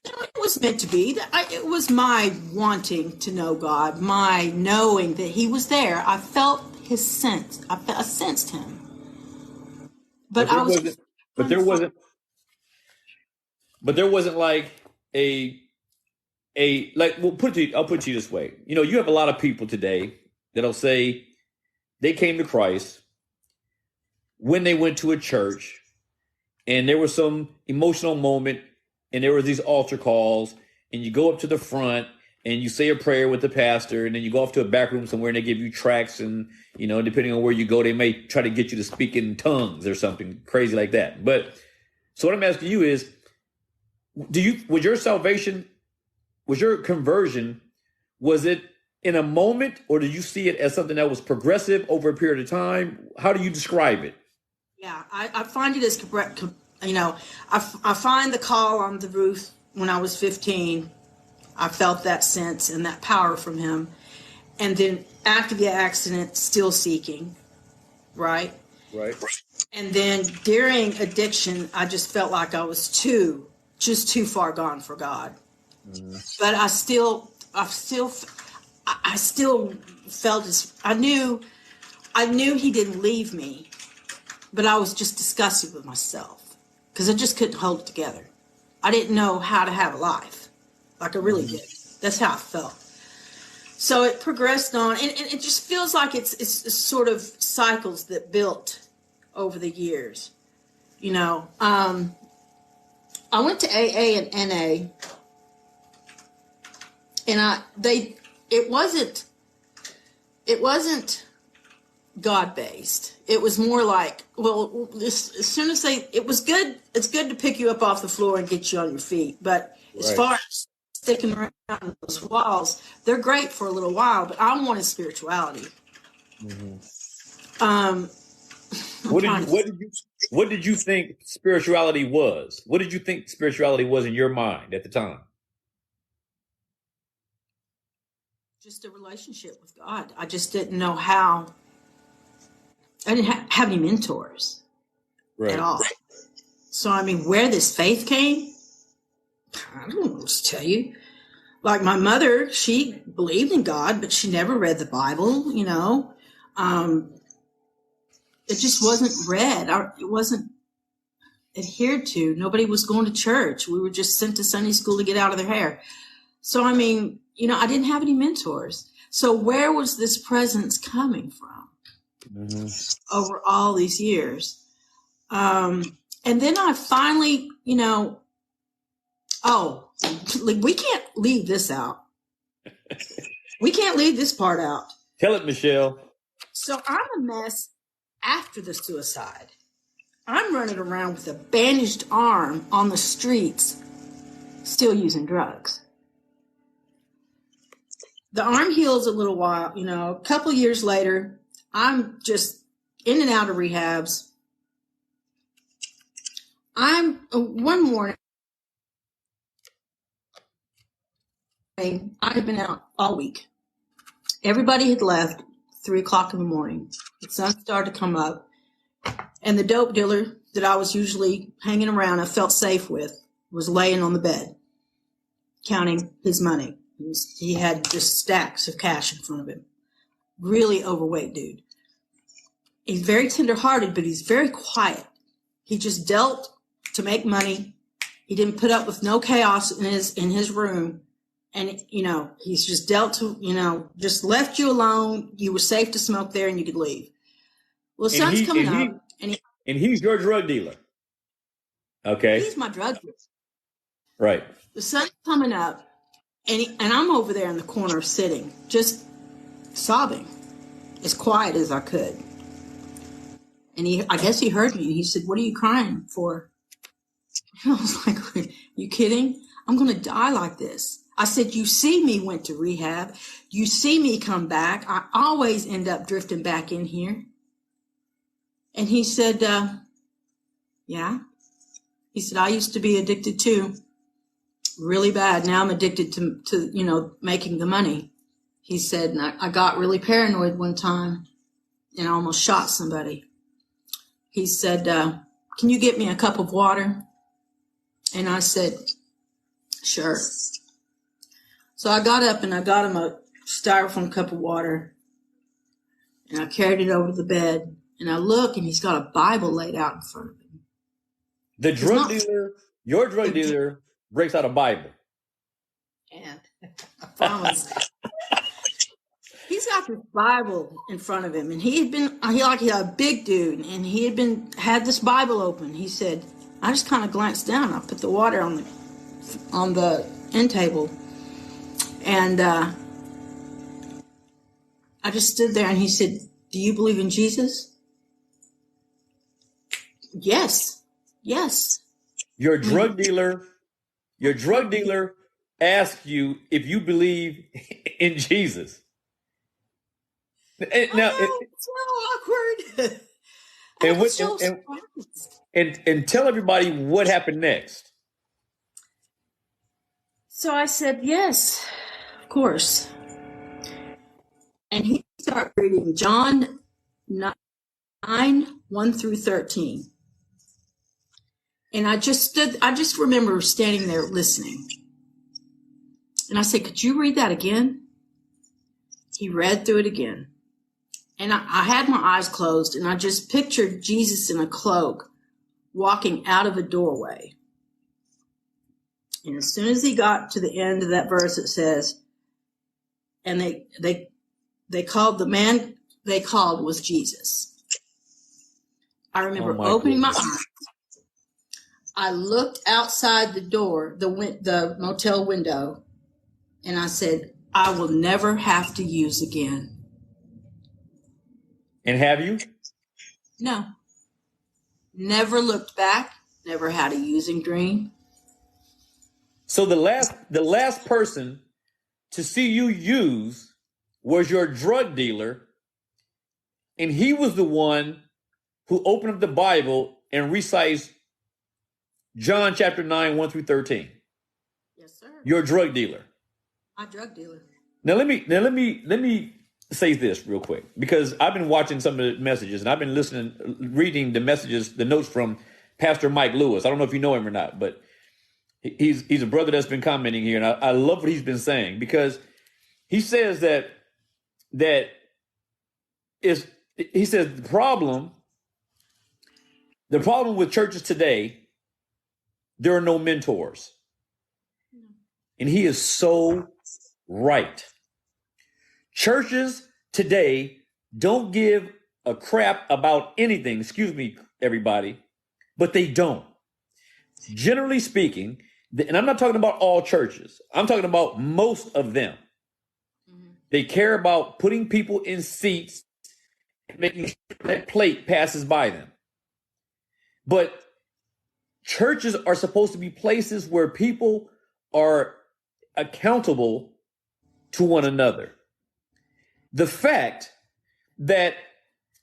It was meant to be. It was my wanting to know God, my knowing that He was there. I felt His sense. I sensed Him. But there wasn't like I'll put it to you this way. You have a lot of people today that'll say they came to Christ when they went to a church and there was some emotional moment and there were these altar calls and you go up to the front and you say a prayer with the pastor and then you go off to a back room somewhere and they give you tracts and, depending on where you go, they may try to get you to speak in tongues or something crazy like that. But so what I'm asking you is, was your conversion, was it in a moment or did you see it as something that was progressive over a period of time? How do you describe it? Yeah, I find it as, I find the call on the roof when I was 15. I felt that sense and that power from Him. And then after the accident, still seeking, right? Right. And then during addiction, I just felt like I was too far gone for God. But I still felt as I knew He didn't leave me, but I was just disgusted with myself because I just couldn't hold it together. I didn't know how to have a life like I really did. That's how I felt. So it progressed on, and it just feels like it's sort of cycles that built over the years. I went to AA and NA, and it wasn't God-based. It was more like, as soon as it was good. It's good to pick you up off the floor and get you on your feet, but as far as sticking around those walls, they're great for a little while, but I wanted spirituality. What did you think spirituality was? What did you think spirituality was in your mind at the time? Just a relationship with God. I just didn't know how. I didn't have any mentors at all. So, where this faith came, I don't know what to tell you. Like my mother, she believed in God, but she never read the Bible, It just wasn't read. It wasn't adhered to. Nobody was going to church. We were just sent to Sunday school to get out of their hair. So, I didn't have any mentors. So where was this presence coming from over all these years? And then I finally, we can't leave this out. We can't leave this part out. Tell it, Michelle. So I'm a mess after the suicide. I'm running around with a bandaged arm on the streets, still using drugs. The arm heals a little while, a couple years later, I'm just in and out of rehabs. One morning, I had been out all week. Everybody had left 3:00 in the morning. The sun started to come up. And the dope dealer that I was usually hanging around, I felt safe with, was laying on the bed, counting his money. He had just stacks of cash in front of him. Really overweight dude. He's very tender-hearted, but he's very quiet. He just dealt to make money. He didn't put up with no chaos in his room. And, he's just dealt to, just left you alone. You were safe to smoke there and you could leave. Well, the sun's coming up. And he's your drug dealer. Okay. He's my drug dealer. Right. The sun's coming up and I'm over there in the corner sitting, just sobbing, as quiet as I could. And I guess he heard me. He said, "What are you crying for?" And I was like, "Are you kidding? I'm going to die like this." I said, "You see me went to rehab. You see me come back. I always end up drifting back in here." And he said, "Yeah." He said, "I used to be addicted too. Really bad. Now I'm addicted to making the money." He said, and I got really paranoid one time and I almost shot somebody. He said, "Can you get me a cup of water?" And I said, "Sure." So I got up and I got him a styrofoam cup of water and I carried it over to the bed and I look and he's got a Bible laid out in front of him. Your drug dealer breaks out a Bible. And I promise. He's got this Bible in front of him, and he a big dude, and he had this Bible open. He said, I just kind of glanced down. I put the water on the end table, and I just stood there, and he said, "Do you believe in Jesus?" Yes. Your drug dealer asked you if you believe in Jesus. It's so awkward. And tell everybody what happened next. So I said, yes, of course. And he started reading John 9:1-13. And I just remember standing there listening. And I said, "Could you read that again?" He read through it again. And I had my eyes closed, and I just pictured Jesus in a cloak walking out of a doorway. And as soon as he got to the end of that verse, it says, and they called the man they called was Jesus. I remember opening my eyes. I looked outside the door, the motel window, and I said, "I will never have to use again." And have you? No. Never looked back. Never had a using dream. So the last person to see you use was your drug dealer, and he was the one who opened up the Bible and recites John chapter 9:1-13. Yes, sir. Your drug dealer. My drug dealer. Now let me say this real quick, because I've been watching some of the messages and I've been reading the messages, the notes from Pastor Mike Lewis. I don't know if you know him or not, but he's a brother that's been commenting here, and I love what he's been saying, because he says he says the problem with churches today, there are no mentors. And he is so right. Churches today don't give a crap about anything, excuse me, everybody, but they don't. Generally speaking, and I'm not talking about all churches, I'm talking about most of them. Mm-hmm. They care about putting people in seats, making sure that plate passes by them. But churches are supposed to be places where people are accountable to one another. The fact that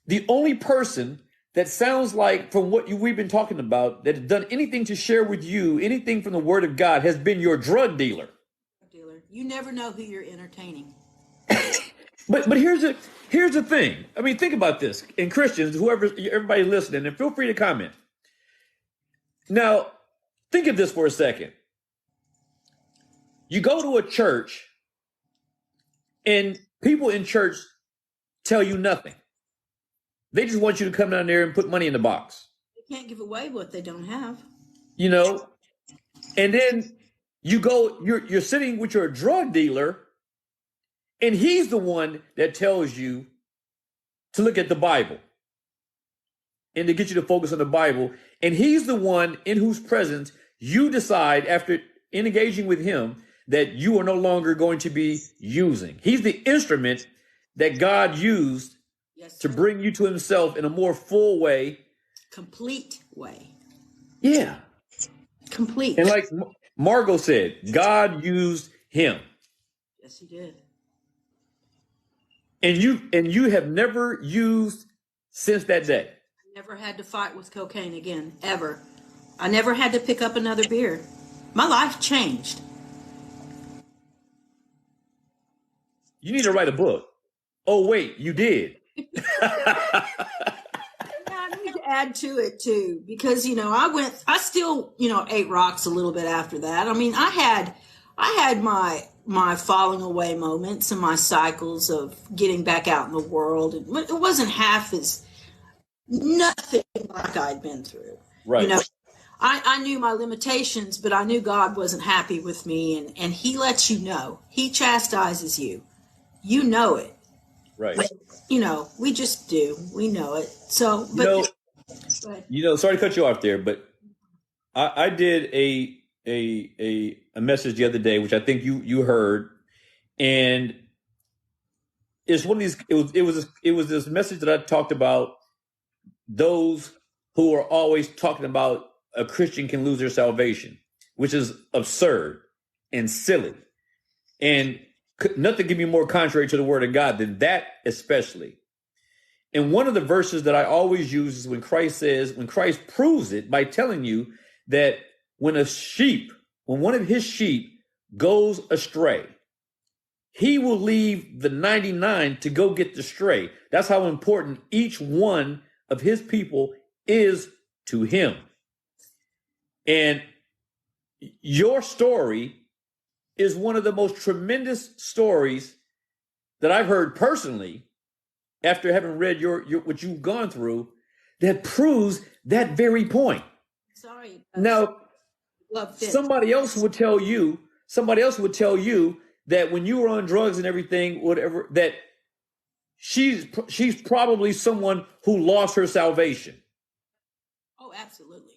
the only person that sounds like, from what we've been talking about, that has done anything to share with you, anything from the Word of God, has been your drug dealer. You never know who you're entertaining. But here's the thing. I mean, think about this. And Christians, everybody listening, and feel free to comment. Now, think of this for a second. You go to a church, and people in church tell you nothing. They just want you to come down there and put money in the box. They can't give away what they don't have. You know, And then you're sitting with your drug dealer, and he's the one that tells you to look at the Bible and to get you to focus on the Bible. And he's the one in whose presence you decide, after engaging with him, that you are no longer going to be using. He's the instrument that God used to bring you to himself in a more full way. Complete way. Yeah. Complete. And like Margot said, God used him. Yes, he did. And you have never used since that day. I never had to fight with cocaine again, ever. I never had to pick up another beer. My life changed. You need to write a book. Oh, wait, you did. I need to add to it too, because I still ate rocks a little bit after that. I mean, I had my falling away moments and my cycles of getting back out in the world. It wasn't half as nothing like I'd been through. Right. I knew my limitations, but I knew God wasn't happy with me, and he lets you know. He chastises you. You know it. Right. We just do. We know it. So, but sorry to cut you off there, but I did a message the other day, which I think you heard, and it's one of these. It was this message that I talked about those who are always talking about a Christian can lose their salvation, which is absurd and silly, and nothing can be more contrary to the word of God than that, especially. And one of the verses that I always use is when Christ proves it by telling you that when one of his sheep goes astray, he will leave the 99 to go get the stray. That's how important each one of his people is to him. And your story is one of the most tremendous stories that I've heard personally after having read your what you've gone through, that proves that very point. Sorry. Now, somebody else would tell you that when you were on drugs and everything, whatever, that she's probably someone who lost her salvation. Oh, absolutely.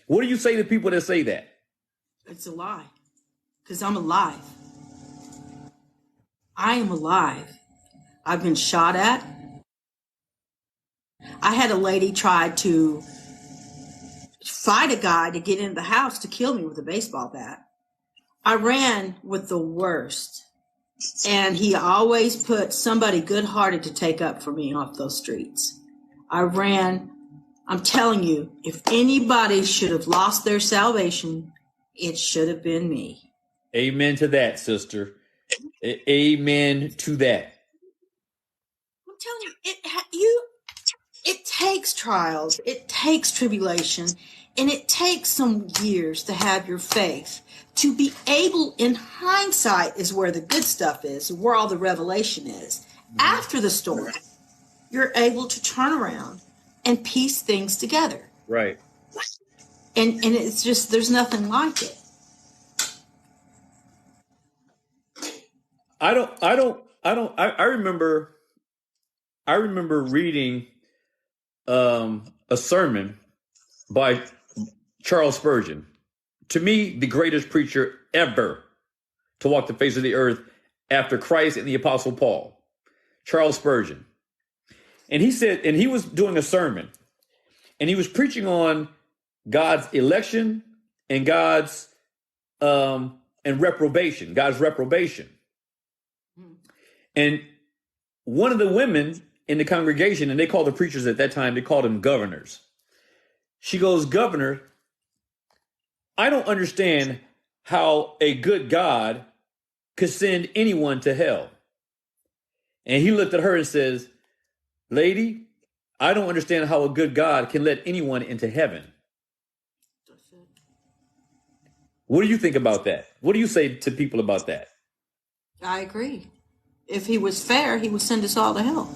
What do you say to people that say that? It's a lie. Because I'm alive. I am alive. I've been shot at. I had a lady try to fight a guy to get into the house to kill me with a baseball bat. I ran with the worst. And he always put somebody good-hearted to take up for me off those streets. I ran. I'm telling you, if anybody should have lost their salvation, it should have been me. Amen to that, sister. Amen to that. I'm telling you, it takes trials, it takes tribulation, and it takes some years to have your faith to be able, in hindsight, is where the good stuff is, where all the revelation is. Mm-hmm. After the storm, you're able to turn around and piece things together. Right. And it's just, there's nothing like it. I remember reading a sermon by Charles Spurgeon, to me the greatest preacher ever to walk the face of the earth after Christ and the Apostle Paul, Charles Spurgeon. And he said, and he was doing a sermon, and he was preaching on God's election and God's and reprobation, God's reprobation. And one of the women in the congregation, and they called the preachers at that time, they called them governors. She goes, "Governor, I don't understand how a good God could send anyone to hell." And he looked at her and says, "Lady, I don't understand how a good God can let anyone into heaven." What do you think about that? What do you say to people about that? I agree. If he was fair, he would send us all to hell.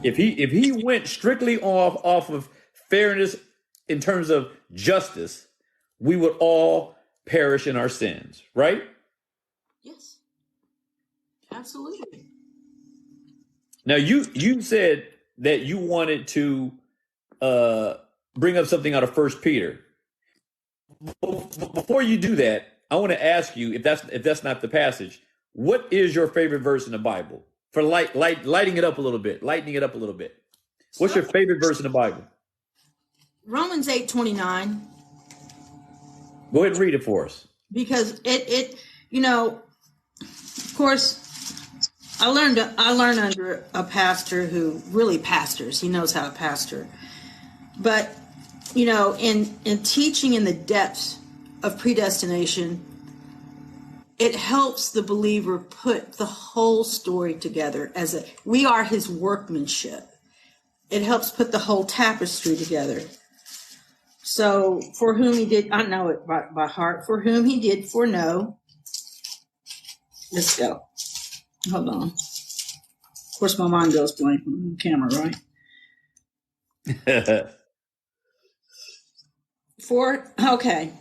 If he went strictly off of fairness in terms of justice, we would all perish in our sins, right? Yes, absolutely. Now, you said that you wanted to bring up something out of First Peter. Before you do that, I want to ask you if that's not the passage. What is your favorite verse in the Bible for lighting it up a little bit, lightening it up a little bit? What's your favorite verse in the Bible? Romans 8:29. Go ahead and read it for us. Because it of course, I learned under a pastor who really pastors. He knows how to pastor. But in teaching in the depths of predestination, it helps the believer put the whole story together we are his workmanship. It helps put the whole tapestry together. So, for whom he did, I know it by heart, for whom he did foreknow. Let's go. Hold on. Of course, my mind goes blank on the camera, right? Okay.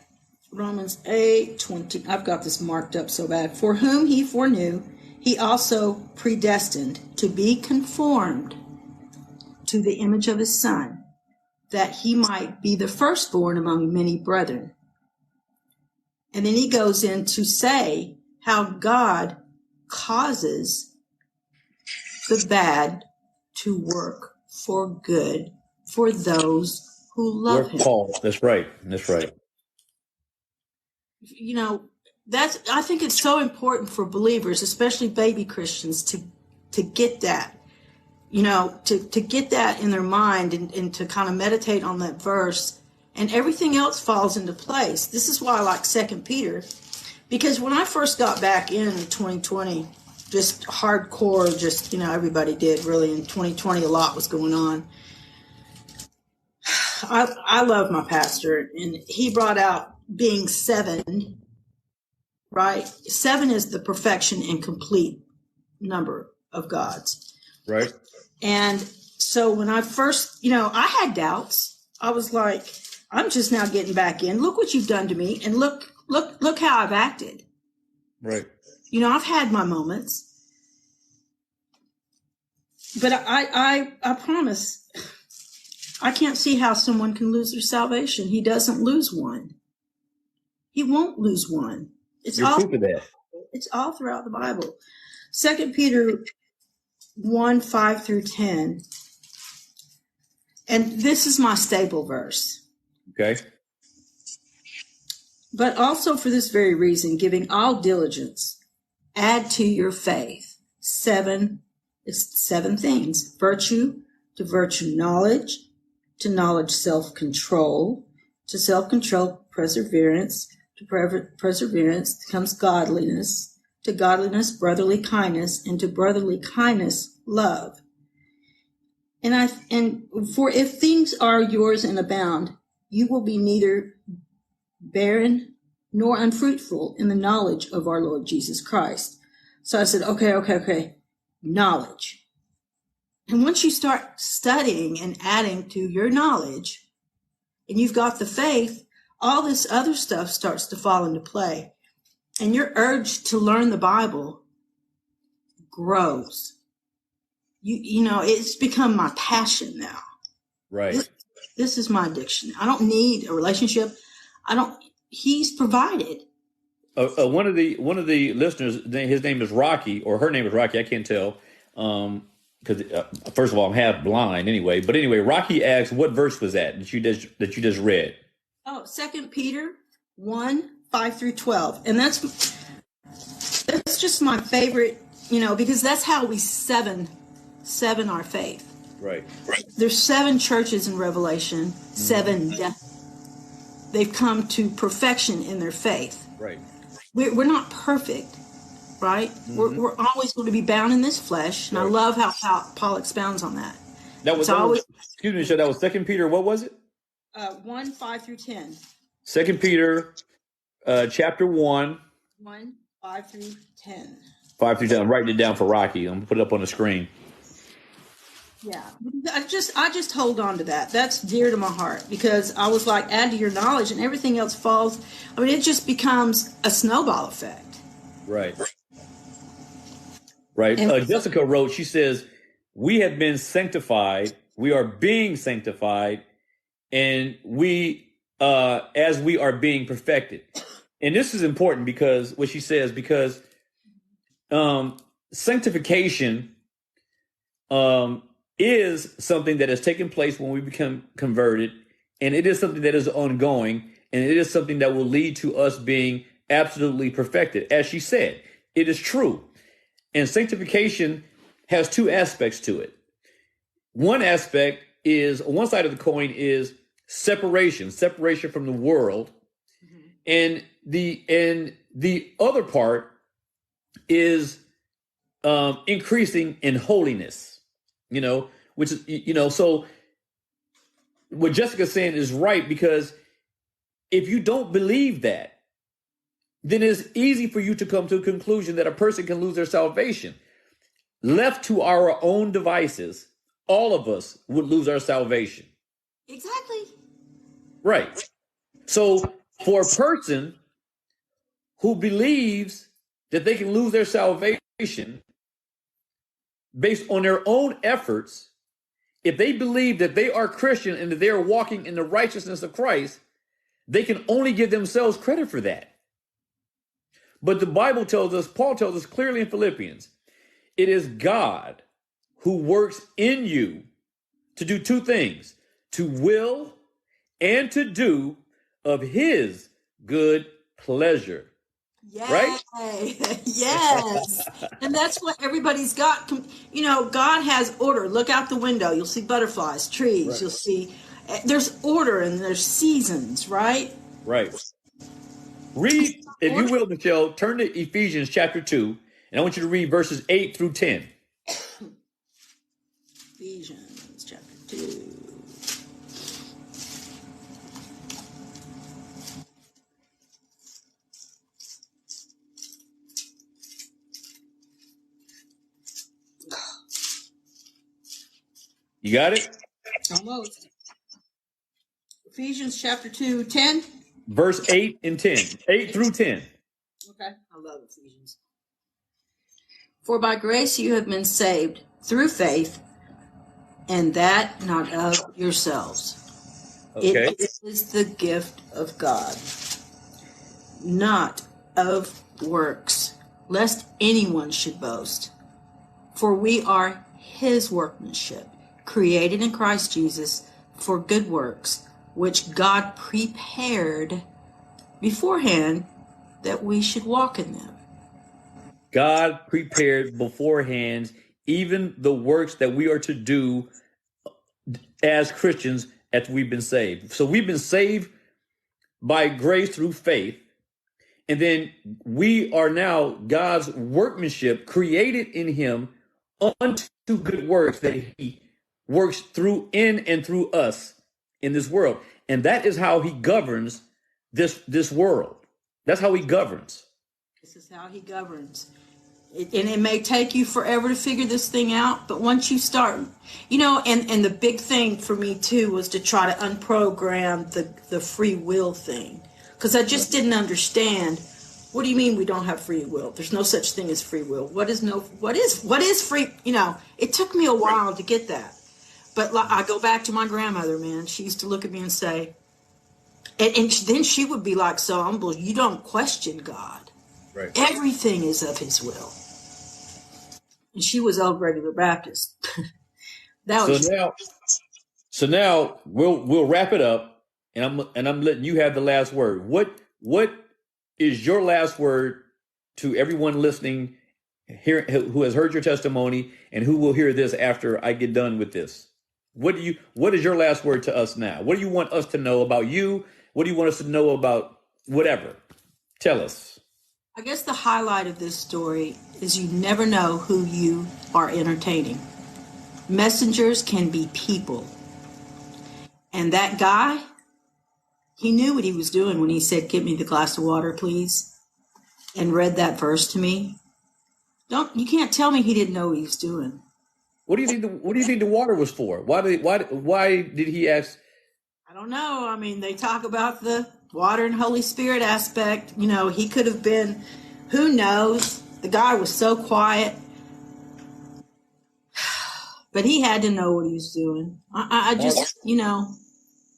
Romans 8:20. I've got this marked up so bad. For whom he foreknew, he also predestined to be conformed to the image of his Son, that he might be the firstborn among many brethren. And then he goes in to say how God causes the bad to work for good for those who love him. Paul. That's right. That's right. I think it's so important for believers, especially baby Christians, to get that. To get that in their mind and to kind of meditate on that verse, and everything else falls into place. This is why I like 2 Peter, because when I first got back in 2020, just hardcore, everybody did really. In 2020, a lot was going on. I love my pastor, and he brought out being 7, right? 7 is the perfection and complete number of God's. Right. And so when I first, I had doubts. I was like, I'm just now getting back in. Look what you've done to me. And look how I've acted. Right. I've had my moments. But I promise, I can't see how someone can lose their salvation. He doesn't lose one. He won't lose one. It's all proof of that. It's all throughout the Bible. 2 Peter 1:5-10. And this is my staple verse. Okay. But also for this very reason, giving all diligence, add to your faith 7 things. Virtue, to virtue knowledge, to knowledge self-control, to self-control perseverance, to perseverance comes godliness, to godliness brotherly kindness, and to brotherly kindness love. And for if things are yours and abound, you will be neither barren nor unfruitful in the knowledge of our Lord Jesus Christ. So I said, okay, knowledge. And once you start studying and adding to your knowledge, and you've got the faith, all this other stuff starts to fall into play. And your urge to learn the Bible grows. It's become my passion now. Right. This is my addiction. I don't need a relationship. He's provided. One of the listeners, his name is Rocky, or her name is Rocky. I can't tell. Because first of all, I'm half blind anyway. But anyway, Rocky asked, what verse was that you just read? Oh, 2 Peter 1:5-12. And that's just my favorite, because that's how we seven our faith. Right. There's 7 churches in Revelation, 7. They've come to perfection in their faith. Right. We're not perfect, right? Mm-hmm. We're always going to be bound in this flesh. And right. I love how Paul expounds on that. Excuse me, that was 2 Peter, what was it? 1:5-10. 2 Peter, chapter 1. 1:5-10. 5-10. I'm writing it down for Rocky. I'm going to put it up on the screen. Yeah, I just hold on to that. That's dear to my heart because I was like, add to your knowledge, and everything else falls. I mean, it just becomes a snowball effect. Right. Right. And Jessica wrote, she says, we have been sanctified. We are being sanctified, and as we are being perfected. And this is important because what she says, because sanctification is something that has taken place when we become converted, and it is something that is ongoing, and it is something that will lead to us being absolutely perfected. As she said, it is true. And sanctification has two aspects to it. One aspect is, one side of the coin is separation from the world. And the other part is increasing in holiness, which is, so what Jessica's saying is right, because if you don't believe that, then it's easy for you to come to a conclusion that a person can lose their salvation. Left to our own devices, all of us would lose our salvation. exactly. Right. So for a person who believes that they can lose their salvation based on their own efforts, if they believe that they are Christian and that they are walking in the righteousness of Christ, they can only give themselves credit for that. But the Bible tells us, Paul tells us clearly in Philippians, it is God who works in you to do two things, to will and to do of his good pleasure. Yay. Right? Yes. And that's what everybody's got. God has order. Look out the window. You'll see butterflies, trees. Right. You'll see, there's order and there's seasons, right? Right. Read, if you will, Michelle, turn to Ephesians chapter 2, and I want you to read verses 8 through 10. Ephesians chapter 2. You got it? Almost. Ephesians chapter 2, 10. Verse 8 and 10. 8 through 10. Okay. I love Ephesians. For by grace you have been saved through faith, and that not of yourselves. Okay. It is the gift of God, not of works, lest anyone should boast. For we are his workmanship, created in Christ Jesus for good works, which God prepared beforehand that we should walk in them. God prepared beforehand even the works that we are to do as Christians after we've been saved. So we've been saved by grace through faith. And then we are now God's workmanship, created in him unto good works that he works through in and through us in this world. And that is how he governs this world. That's how he governs. This is how he governs. And it may take you forever to figure this thing out, but once you start, and the big thing for me too was to try to unprogram the free will thing, because I just didn't understand. What do you mean we don't have free will? There's no such thing as free will. What is free? It took me a while to get that. But I go back to my grandmother, man. She used to look at me and say, and then she would be like so humble, you don't question God. Right. Everything is of his will. And she was old regular Baptist. So now we'll wrap it up, and I'm letting you have the last word. What is your last word to everyone listening here who has heard your testimony and who will hear this after I get done with this? What is your last word to us now? What do you want us to know about you? What do you want us to know about whatever? Tell us. I guess the highlight of this story is you never know who you are entertaining. Messengers can be people. And that guy, he knew what he was doing when he said, "Give me the glass of water, please," and read that verse to me. You can't tell me he didn't know what he was doing. What do you think? What do you think the water was for? Why did he ask? I don't know. I mean, they talk about the water and Holy Spirit aspect. You know, he could have been, who knows? The guy was so quiet, but he had to know what he was doing. I just, you know.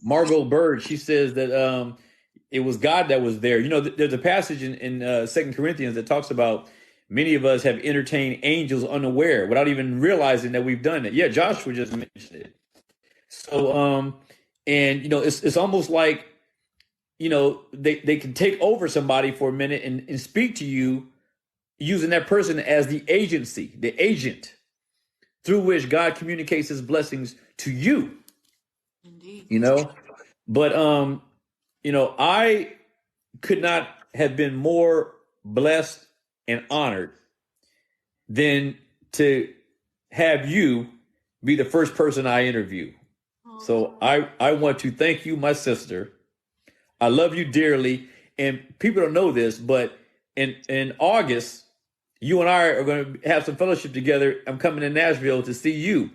Margot Bird, she says that it was God that was there. You know, there's a passage in 2 Corinthians that talks about many of us have entertained angels unaware without even realizing that we've done it. Yeah, Joshua just mentioned it. So, and you know, it's almost like, you know, they can take over somebody for a minute and speak to you using that person as the agency, the agent through which God communicates his blessings to you. Indeed. You know, but you know, I could not have been more blessed and honored than to have you be the first person I interview. So I want to thank you, my sister. I love you dearly. And people don't know this, but in August, you and I are going to have some fellowship together. I'm coming to Nashville to see you.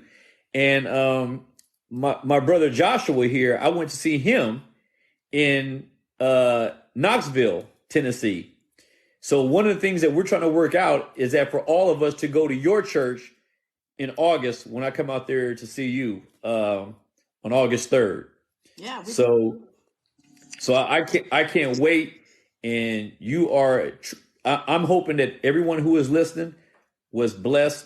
And my brother Joshua here, I went to see him in Knoxville, Tennessee. So one of the things that we're trying to work out is that for all of us to go to your church in August when I come out there to see you on August 3rd. Yeah. So I can't wait. And you are, I'm hoping that everyone who is listening was blessed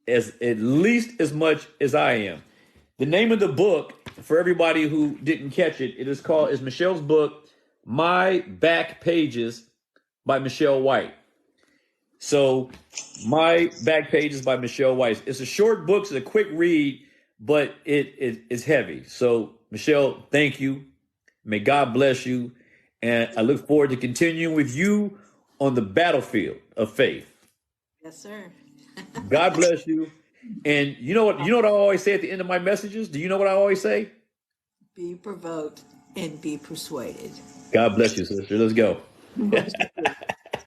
as at least as much as I am. The name of the book, for everybody who didn't catch it, is Michelle's book, My Back Pages by Michelle White. So My Back Pages by Michelle White. It's a short book, it's a quick read, but it's heavy. So Michelle, thank you. May God bless you. And I look forward to continuing with you on the battlefield of faith. Yes, sir. God bless you. And you know what I always say at the end of my messages? Do you know what I always say? Be provoked and be persuaded. God bless you, sister. Let's go.